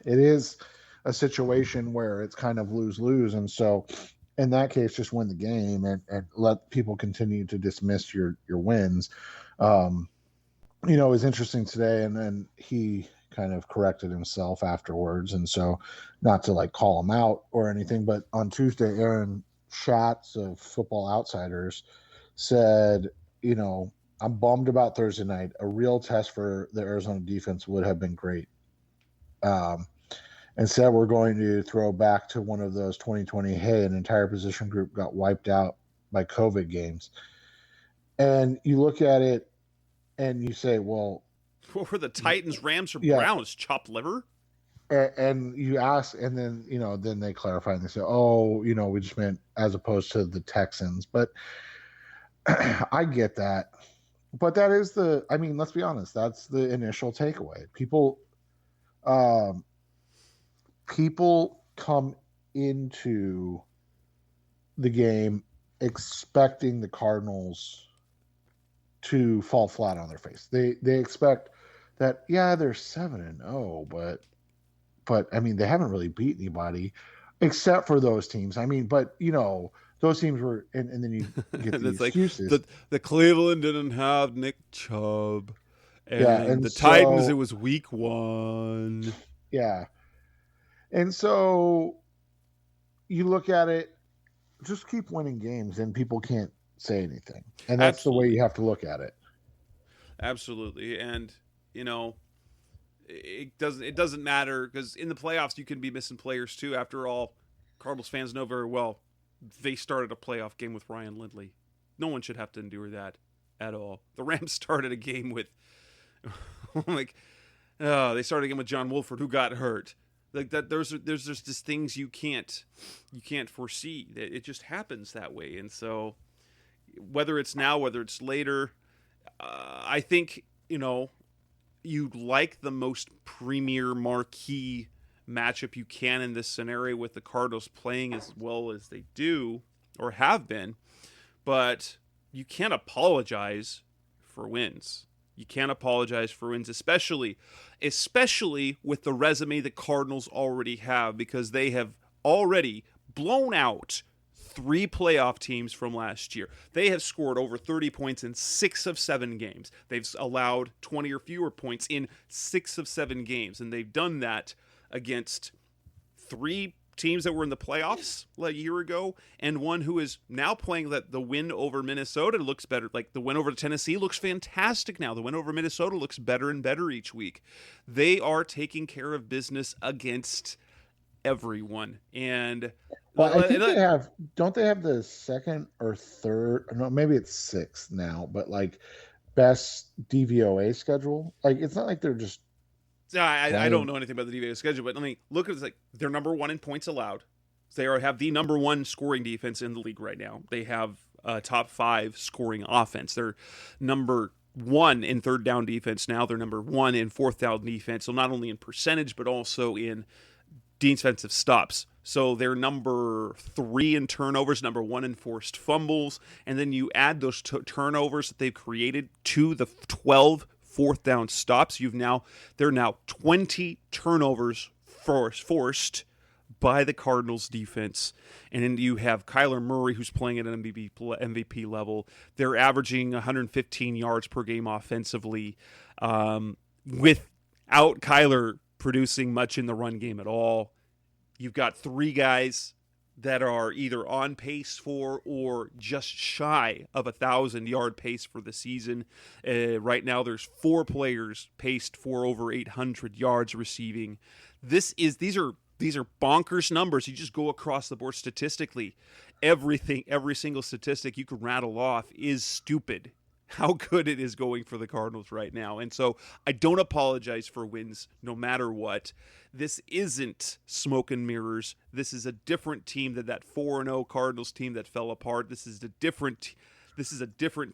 is a situation where it's kind of lose-lose, and so in that case, just win the game and let people continue to dismiss your wins. It was interesting today, and then he kind of corrected himself afterwards, and so not to like call him out or anything, but on Tuesday, Aaron Schatz of Football Outsiders said, I'm bummed about Thursday night. A real test for the Arizona defense would have been great. And said we're going to throw back to one of those 2020, hey, an entire position group got wiped out by COVID games. And you look at it and you say, well, what were the Titans, Rams, or Browns? Chopped liver? And you ask, and then, then they clarify and they say, oh, we just meant as opposed to the Texans. But I get that. But that is let's be honest, that's the initial takeaway. People come into the game expecting the Cardinals to fall flat on their face. They expect that, they're 7-0, but I mean, they haven't really beat anybody except for those teams. I mean, but those teams were, and then you get the excuses. Like the Cleveland didn't have Nick Chubb, and the so, Titans, it was week 1. Yeah. And so you look at it, just keep winning games and people can't say anything. And that's the way you have to look at it. Absolutely. And it doesn't matter, because in the playoffs you can be missing players too. After all, Cardinals fans know very well they started a playoff game with Ryan Lindley. No one should have to endure that at all. The Rams started a game with they started a game with John Wolford, who got hurt. Like that, there's just things you can't foresee. It just happens that way. And so whether it's now, whether it's later, I think you like the most premier marquee matchup you can in this scenario, with the Cardinals playing as well as they do or have been, but you can't apologize for wins. You can't apologize for wins, especially with the resume the Cardinals already have, because they have already blown out 3 playoff teams from last year. They have scored over 30 points in 6 of 7 games. They've allowed 20 or fewer points in 6 of 7 games, and they've done that against 3 teams that were in the playoffs a year ago, and one who is now playing. That the win over Minnesota looks better. Like, the win over Tennessee looks fantastic now. The win over Minnesota looks better and better each week. They are taking care of business against everyone. And well, I think they have, don't they have the second or third, no, maybe it's 6th now, but like best DVOA schedule? Like, it's not like they're just I don't know anything about the DVOA schedule, but let me look at it. Like, they're number 1 in points allowed. They have the number 1 scoring defense in the league right now. They have top 5 scoring offense. They're number 1 in third down defense now. They're number 1 in fourth down defense. So not only in percentage, but also in defensive stops. So they're number 3 in turnovers, number 1 in forced fumbles, and then you add those turnovers that they've created to the 12 fourth down stops. They're now 20 turnovers forced by the Cardinals defense. And then you have Kyler Murray, who's playing at an MVP level. They're averaging 115 yards per game offensively, without Kyler producing much in the run game at all. You've got 3 guys that are either on pace for or just shy of 1,000-yard pace for the season. Right now, there's 4 players paced for over 800 yards receiving. These are bonkers numbers. You just go across the board statistically. Every single statistic you can rattle off is stupid. How good it is going for the Cardinals right now. And so I don't apologize for wins no matter what. This isn't smoke and mirrors. This is a different team than that 4-0 Cardinals team that fell apart. This is a different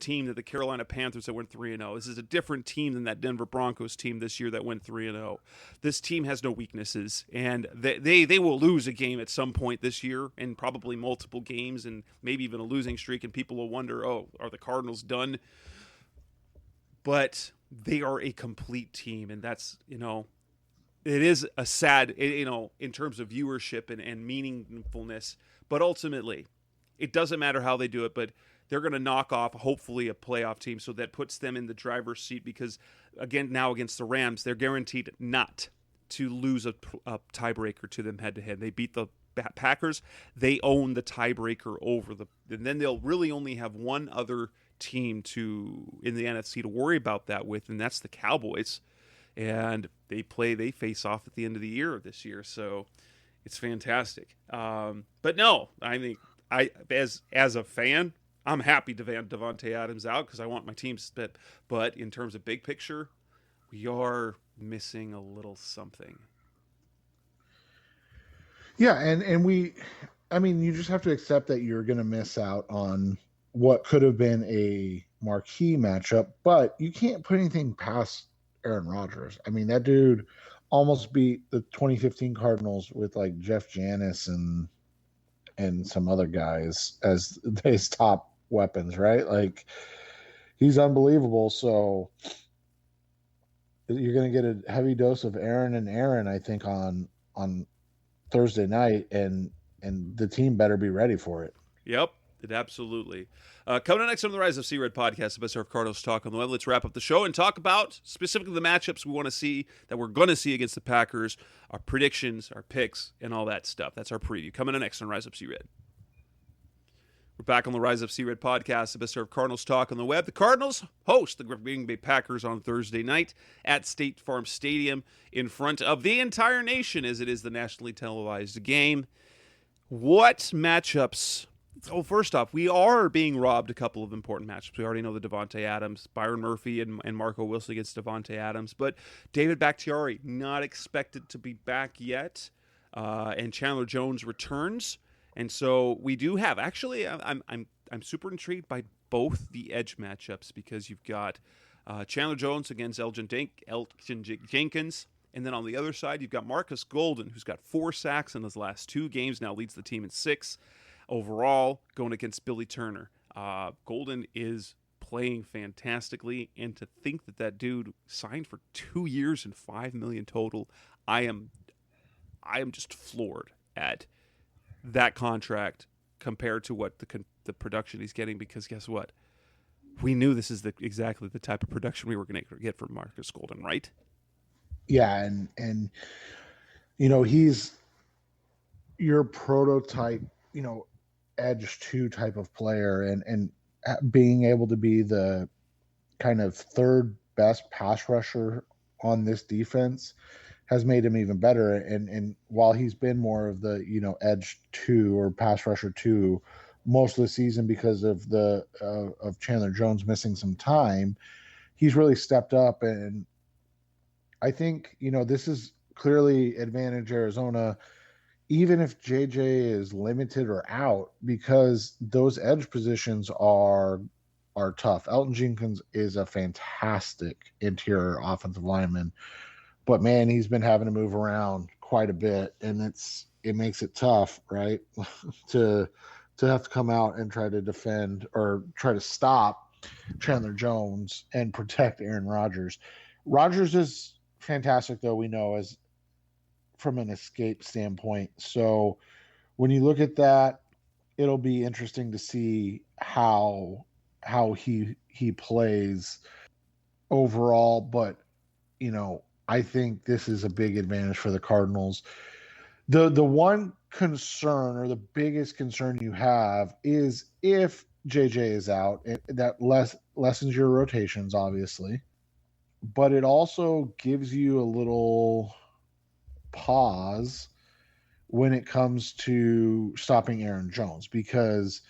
team than the Carolina Panthers that went 3-0. This is a different team than that Denver Broncos team this year that went 3-0. This team has no weaknesses, and they will lose a game at some point this year, and probably multiple games, and maybe even a losing streak, and people will wonder, oh, are the Cardinals done? But they are a complete team, and that's, it is a sad, in terms of viewership and meaningfulness, but ultimately, it doesn't matter how they do it, but they're going to knock off, hopefully, a playoff team, so that puts them in the driver's seat, because, again, now against the Rams, they're guaranteed not to lose a tiebreaker to them head-to-head. They beat the Packers. They own the tiebreaker over and then they'll really only have one other team in the NFC to worry about that with, and that's the Cowboys. And they face off at the end of the year this year, so it's fantastic. But no, I mean, as a fan, I'm happy Davante Adams out, because I want my team split. But in terms of big picture, we are missing a little something. Yeah, and you just have to accept that you're going to miss out on what could have been a marquee matchup, but you can't put anything past Aaron Rodgers. I mean, that dude almost beat the 2015 Cardinals with like Jeff Janis and some other guys as his top weapons, right? Like, he's unbelievable. So you're going to get a heavy dose of Aaron, I think, on Thursday night, and the team better be ready for it. Yep, absolutely. Coming up next on the Rise of C-Red podcast, the best of Cardinals talk on the web. Let's wrap up the show and talk about specifically the matchups we want to see, that we're going to see against the Packers, our predictions, our picks, and all that stuff. That's our preview. Coming up next on Rise Up C-Red. We're back on the Rise Up Sea Red podcast, the best of Cardinals talk on the web. The Cardinals host the Green Bay Packers on Thursday night at State Farm Stadium in front of the entire nation, as it is the nationally televised game. What matchups? Oh, first off, we are being robbed a couple of important matchups. We already know the Devontae Adams, Byron Murphy, and Marco Wilson against Devontae Adams, but David Bakhtiari not expected to be back yet, and Chandler Jones returns. And so we do have. Actually, I'm super intrigued by both the edge matchups because you've got Chandler Jones against Elgin Jenkins, and then on the other side you've got Marcus Golden, who's got 4 sacks in his last 2 games, now leads the team in 6 overall, going against Billy Turner. Golden is playing fantastically, and to think that dude signed for 2 years and $5 million total, I am just floored at that contract compared to what the production he's getting, because guess what? We knew this is exactly the type of production we were going to get from Marcus Golden, right? Yeah, and he's your prototype, edge 2 type of player, and being able to be the kind of third best pass rusher on this defense has made him even better. And while he's been more of the, edge 2 or pass rusher 2 most of the season because of of Chandler Jones missing some time, he's really stepped up. And I think, this is clearly advantage Arizona, even if JJ is limited or out, because those edge positions are tough. Elgin Jenkins is a fantastic interior offensive lineman, but man, he's been having to move around quite a bit, and it makes it tough, right? to have to come out and try to defend or try to stop Chandler Jones and protect Aaron Rodgers. Rodgers is fantastic, though, we know, as from an escape standpoint. So when you look at that, it'll be interesting to see how he plays overall, but I think this is a big advantage for the Cardinals. The one concern, or the biggest concern you have, is if JJ is out. That lessens your rotations, obviously, but it also gives you a little pause when it comes to stopping Aaron Jones, because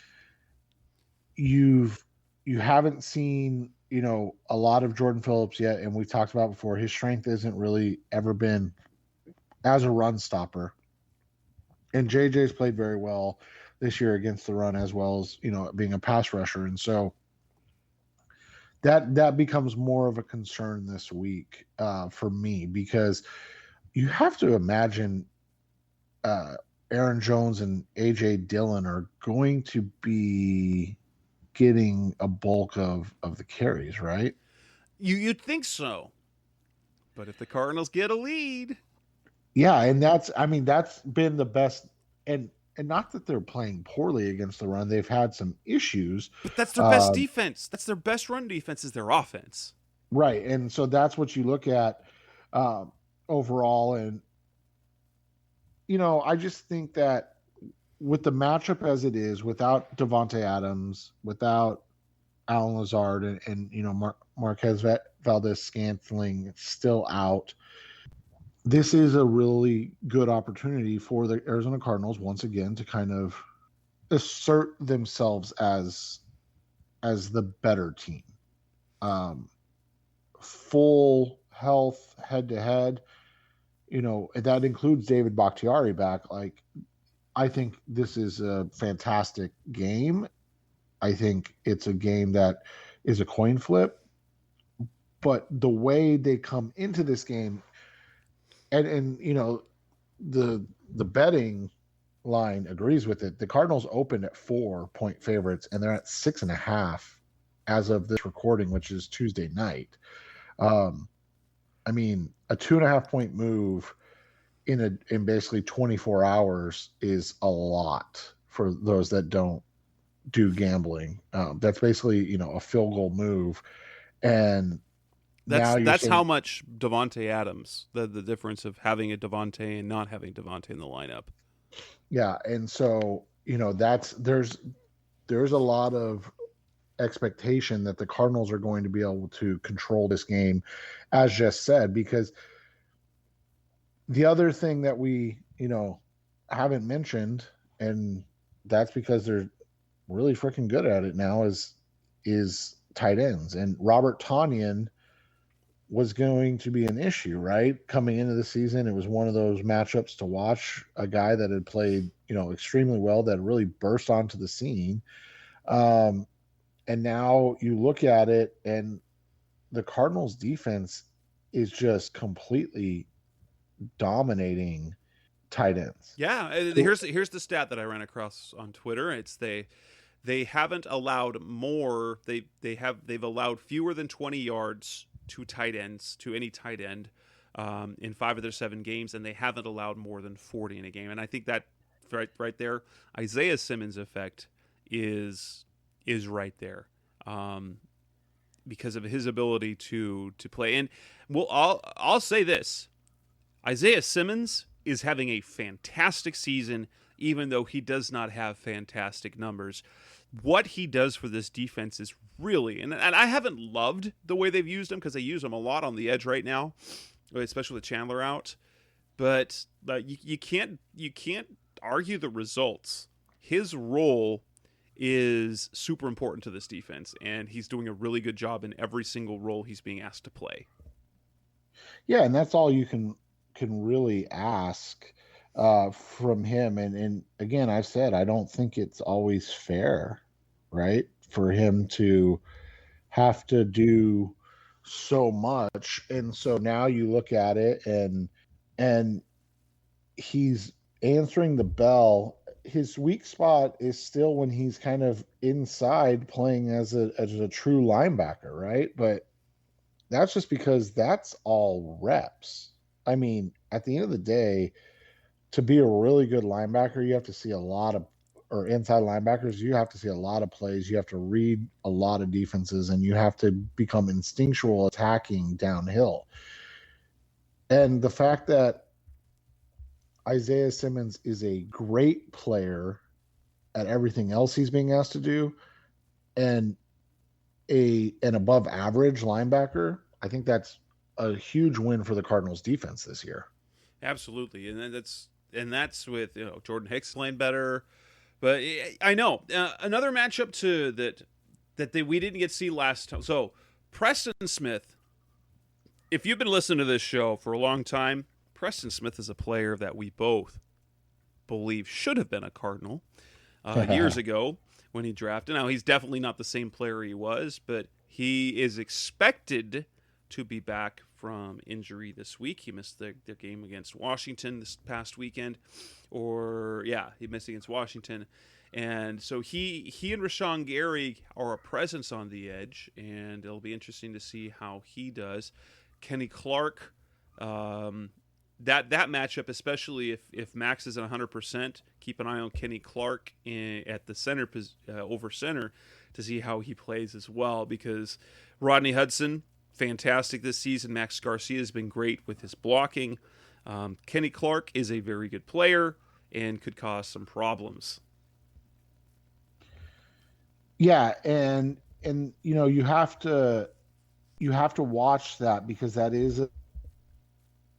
you haven't seen a lot of Jordan Phillips yet, and we've talked about before, his strength isn't really ever been as a run stopper. And JJ's played very well this year against the run, as well as being a pass rusher, and so that becomes more of a concern this week for me, because you have to imagine Aaron Jones and AJ Dillon are going to be getting a bulk of the carries, right? You'd think so, but if the Cardinals get a lead, yeah, and that's been the best, and not that they're playing poorly against the run. They've had some issues, but that's their best defense. That's their best run defense, is their offense, right? And so that's what you look at overall, and I just think that with the matchup as it is, without Devontae Adams, without Alan Lazard, and Marquez Valdez-Scantling still out, this is a really good opportunity for the Arizona Cardinals once again to kind of assert themselves as the better team. Full health, head-to-head, that includes David Bakhtiari back. I think this is a fantastic game. I think it's a game that is a coin flip. But the way they come into this game, and the betting line agrees with it. The Cardinals opened at 4-point favorites, and they're at 6.5 as of this recording, which is Tuesday night. A 2.5-point move in basically 24 hours is a lot for those that don't do gambling. That's basically a field goal move, and that's how much Devontae Adams, the difference of having a Devontae and not having Devontae in the lineup. Yeah, and so there's there's a lot of expectation that the Cardinals are going to be able to control this game, as Jess said, because the other thing that we, haven't mentioned, and that's because they're really freaking good at it now, is tight ends. And Robert Tonyan was going to be an issue, right? Coming into the season, it was one of those matchups to watch, a guy that had played, extremely well, that really burst onto the scene. And now you look at it, and the Cardinals defense is just completely dominating tight ends. Yeah, here's the stat that I ran across on Twitter. It's they haven't allowed more. They've allowed fewer than 20 yards to tight ends, to any tight end, in 5 of their 7 games, and they haven't allowed more than 40 in a game. And I think that right there, Isaiah Simmons' effect is right there, because of his ability to play. And I'll say this: Isaiah Simmons is having a fantastic season, even though he does not have fantastic numbers. What he does for this defense is really, and I haven't loved the way they've used him, because they use him a lot on the edge right now, especially with Chandler out. But you can't argue the results. His role is super important to this defense, and he's doing a really good job in every single role he's being asked to play. Yeah, and that's all you can really ask from him. And again, I've said I don't think it's always fair, right, for him to have to do so much. And so now you look at it, and he's answering the bell. His weak spot is still when he's kind of inside playing as a true linebacker, right? But that's just because that's all reps. I mean, at the end of the day, to be a really good linebacker, you have to see a lot of, or inside linebackers, you have to see a lot of plays. You have to read a lot of defenses, and you have to become instinctual attacking downhill. And the fact that Isaiah Simmons is a great player at everything else he's being asked to do, and an above average linebacker, I think that's a huge win for the Cardinals defense this year. Absolutely. And that's with, Jordan Hicks playing better. But I know another matchup that we didn't get to see last time. So Preston Smith, if you've been listening to this show for a long time, Preston Smith is a player that we both believe should have been a Cardinal years ago when he drafted. Now, he's definitely not the same player he was, but he is expected to be back from injury this week. He missed the game against Washington this past weekend. He missed against Washington. And so he and Rashawn Gary are a presence on the edge, and it'll be interesting to see how he does. Kenny Clark, that matchup, especially if Max isn't 100%, keep an eye on Kenny Clark at the center over center to see how he plays as well, because Rodney Hudson, fantastic this season. Max Garcia has been great with his blocking. Kenny Clark is a very good player and could cause some problems. Yeah, and you have to watch that, because that is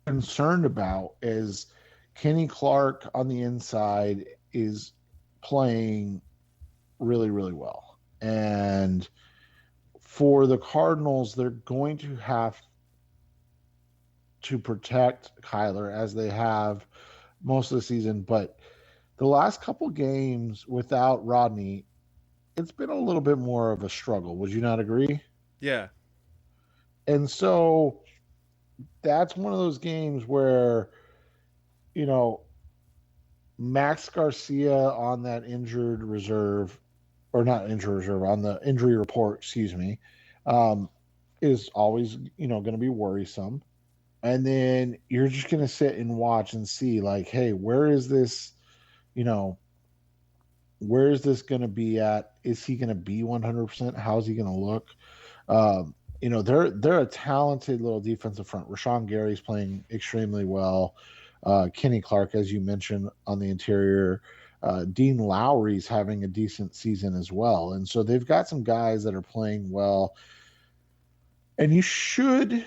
concerned about, is Kenny Clark on the inside is playing really, really well. And for the Cardinals, they're going to have to protect Kyler, as they have most of the season. But the last couple games without Rodney, it's been a little bit more of a struggle. Would you not agree? Yeah. And so that's one of those games where, Max Garcia on that injured reserve, or not injured reserve, on the injury report, excuse me, is always, going to be worrisome. And then you're just going to sit and watch and see, like, hey, where is this going to be at? Is he going to be 100%? How's he going to look? They're a talented little defensive front. Rashawn Gary's playing extremely well. Kenny Clark, as you mentioned, on the interior. Dean Lowry's having a decent season as well. And so they've got some guys that are playing well. And you should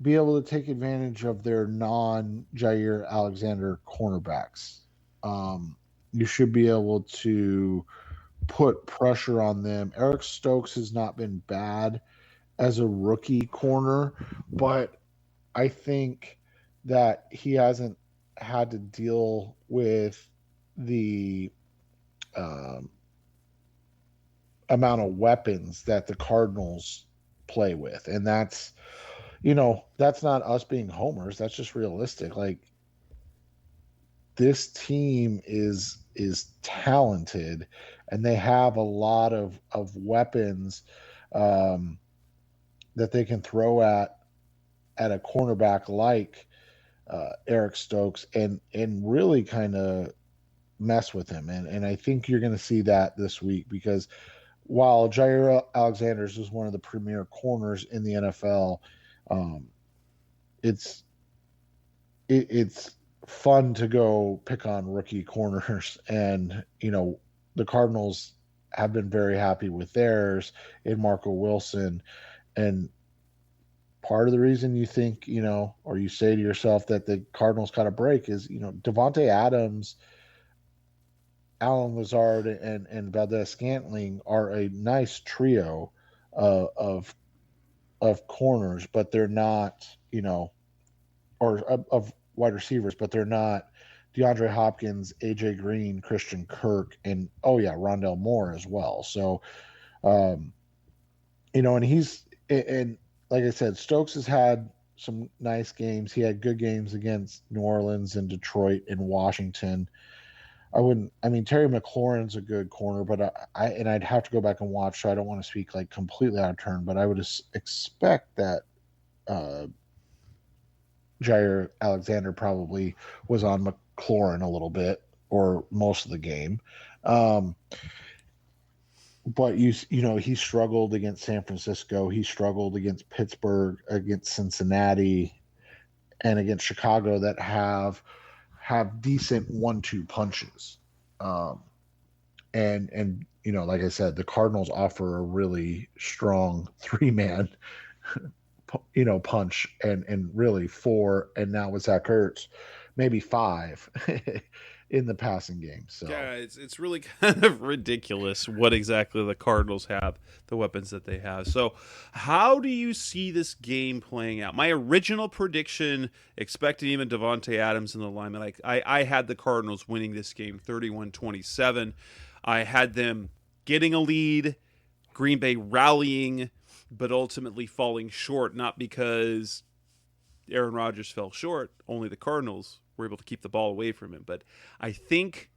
be able to take advantage of their non-Jair Alexander cornerbacks. You should be able to put pressure on them. Eric Stokes has not been bad as a rookie corner, but I think that he hasn't had to deal with the amount of weapons that the Cardinals play with. And that's not us being homers. That's just realistic. Like, this team is talented, and they have a lot of weapons that they can throw at a cornerback like Eric Stokes and really kind of mess with him. And I think you're going to see that this week, because while Jair Alexander is one of the premier corners in the NFL, it's fun to go pick on rookie corners. And, the Cardinals have been very happy with theirs in Marco Wilson. And part of the reason you think, or you say to yourself that the Cardinals got a break is, Devontae Adams, Alan Lazard, and Valdez-Scantling are a nice trio of corners, but they're not, or of wide receivers, but they're not DeAndre Hopkins, AJ Green, Christian Kirk, and Rondell Moore as well. So, and like I said, Stokes has had some nice games. He had good games against New Orleans and Detroit and Washington. Terry McLaurin's a good corner, but I'd have to go back and watch, so I don't want to speak like completely out of turn, but I would expect that Jair Alexander probably was on McLaurin a little bit, or most of the game. But he struggled against San Francisco. He struggled against Pittsburgh, against Cincinnati, and against Chicago that have decent 1-2 punches. And like I said, the Cardinals offer a really strong 3-man punch, and really 4, and now with Zach Ertz, maybe 5 in the passing game. So yeah, it's really kind of ridiculous what exactly the Cardinals have, the weapons that they have. So how do you see this game playing out? My original prediction, expecting even Devontae Adams in the alignment, I had the Cardinals winning this game 31-27. I had them getting a lead, Green Bay rallying, but ultimately falling short, not because Aaron Rodgers fell short, only the Cardinals were able to keep the ball away from him. But I think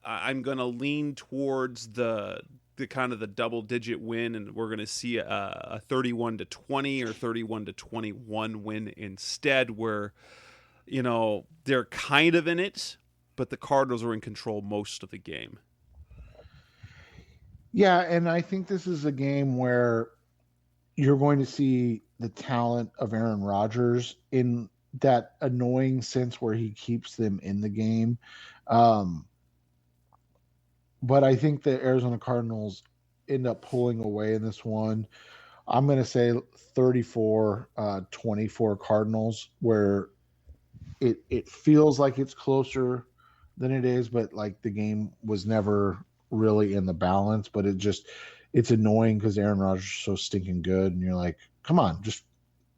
I'm going to lean towards the kind of the double-digit win, and we're going to see a 31-20 or 31-21 win instead, where, they're kind of in it, but the Cardinals are in control most of the game. Yeah, and I think this is a game where you're going to see the talent of Aaron Rodgers in that annoying sense where he keeps them in the game. But I think the Arizona Cardinals end up pulling away in this one. I'm going to say 34-24 Cardinals, where it feels like it's closer than it is, but like the game was never really in the balance. But it's annoying because Aaron Rodgers is so stinking good, and you're like, come on, just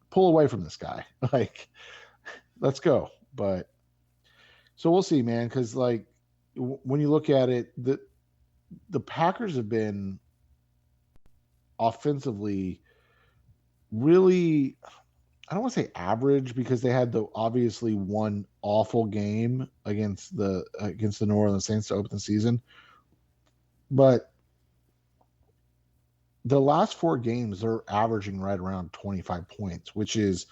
pull away from this guy. Like, let's go. But so we'll see, man, because like when you look at it, the Packers have been offensively really, I don't want to say average, because they had the obviously one awful game against the New Orleans Saints to open the season, but the last 4 games they're averaging right around 25 points, which is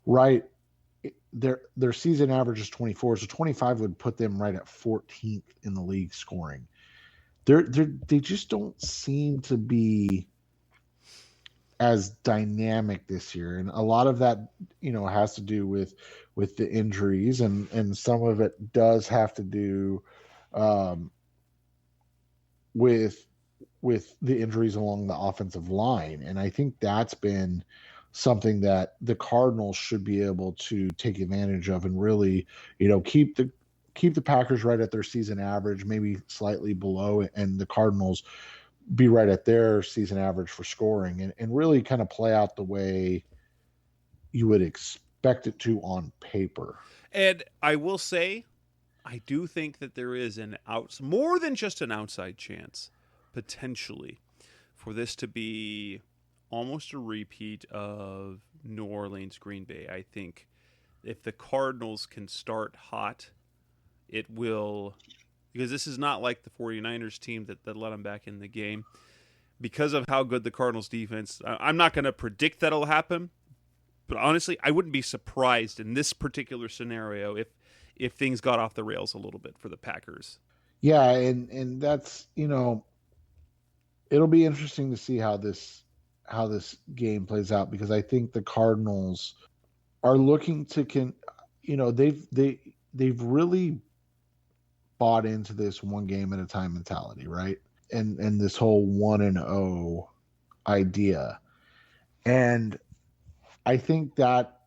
right. Their season average is 24, so 25 would put them right at 14th in the league scoring. They just don't seem to be as dynamic this year, and a lot of that has to do with the injuries, and some of it does have to do um, with the injuries along the offensive line. And I think that's been something that the Cardinals should be able to take advantage of and really, keep the Packers right at their season average, maybe slightly below, and the Cardinals be right at their season average for scoring, and really kind of play out the way you would expect it to on paper. And I will say, I do think that there is more than just an outside chance, potentially, for this to be almost a repeat of New Orleans, Green Bay. I think if the Cardinals can start hot, it will, because this is not like the 49ers team that let them back in the game. Because of how good the Cardinals defense, I'm not going to predict that'll happen, but honestly, I wouldn't be surprised in this particular scenario if things got off the rails a little bit for the Packers. Yeah, and that's, it'll be interesting to see how this game plays out, because I think the Cardinals are looking to they've really bought into this one game at a time mentality, right? And this whole 1-0 idea. And I think that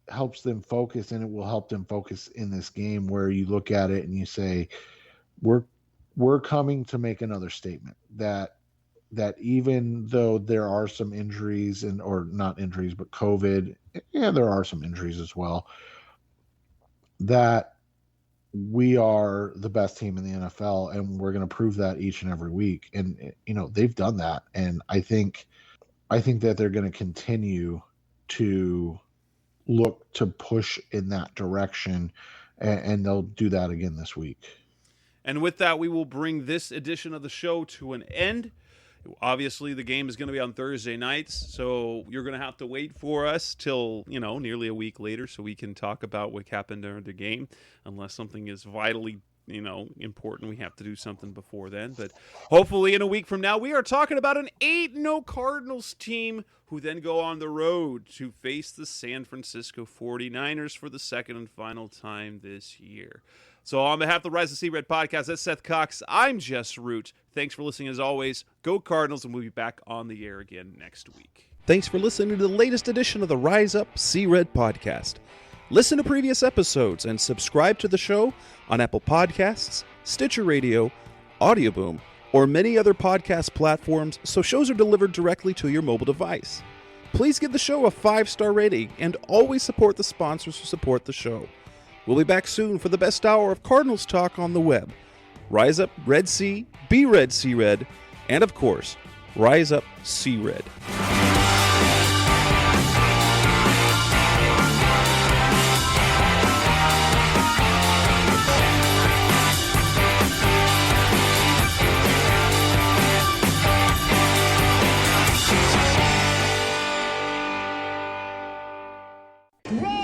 helps them focus, and it will help them focus in this game, where you look at it and you say, we're coming to make another statement that even though there are some injuries, or not injuries, but COVID, there are some injuries as well, that we are the best team in the NFL, and we're going to prove that each and every week. And, they've done that. And I think that they're going to continue to look to push in that direction, and they'll do that again this week. And with that, we will bring this edition of the show to an end. Obviously, the game is going to be on Thursday nights, so you're going to have to wait for us till, nearly a week later so we can talk about what happened during the game. Unless something is vitally, important, we have to do something before then. But hopefully in a week from now, we are talking about an 8-0 Cardinals team who then go on the road to face the San Francisco 49ers for the second and final time this year. So on behalf of the Rise of Sea Red podcast, that's Seth Cox. I'm Jess Root. Thanks for listening as always. Go Cardinals, and we'll be back on the air again next week. Thanks for listening to the latest edition of the Rise Up Sea Red podcast. Listen to previous episodes and subscribe to the show on Apple Podcasts, Stitcher Radio, Audioboom, or many other podcast platforms so shows are delivered directly to your mobile device. Please give the show a 5-star rating and always support the sponsors who support the show. We'll be back soon for the best hour of Cardinals talk on the web. Rise up, Red Sea, be Red Sea Red, and of course, Rise up, Sea Red. Roll!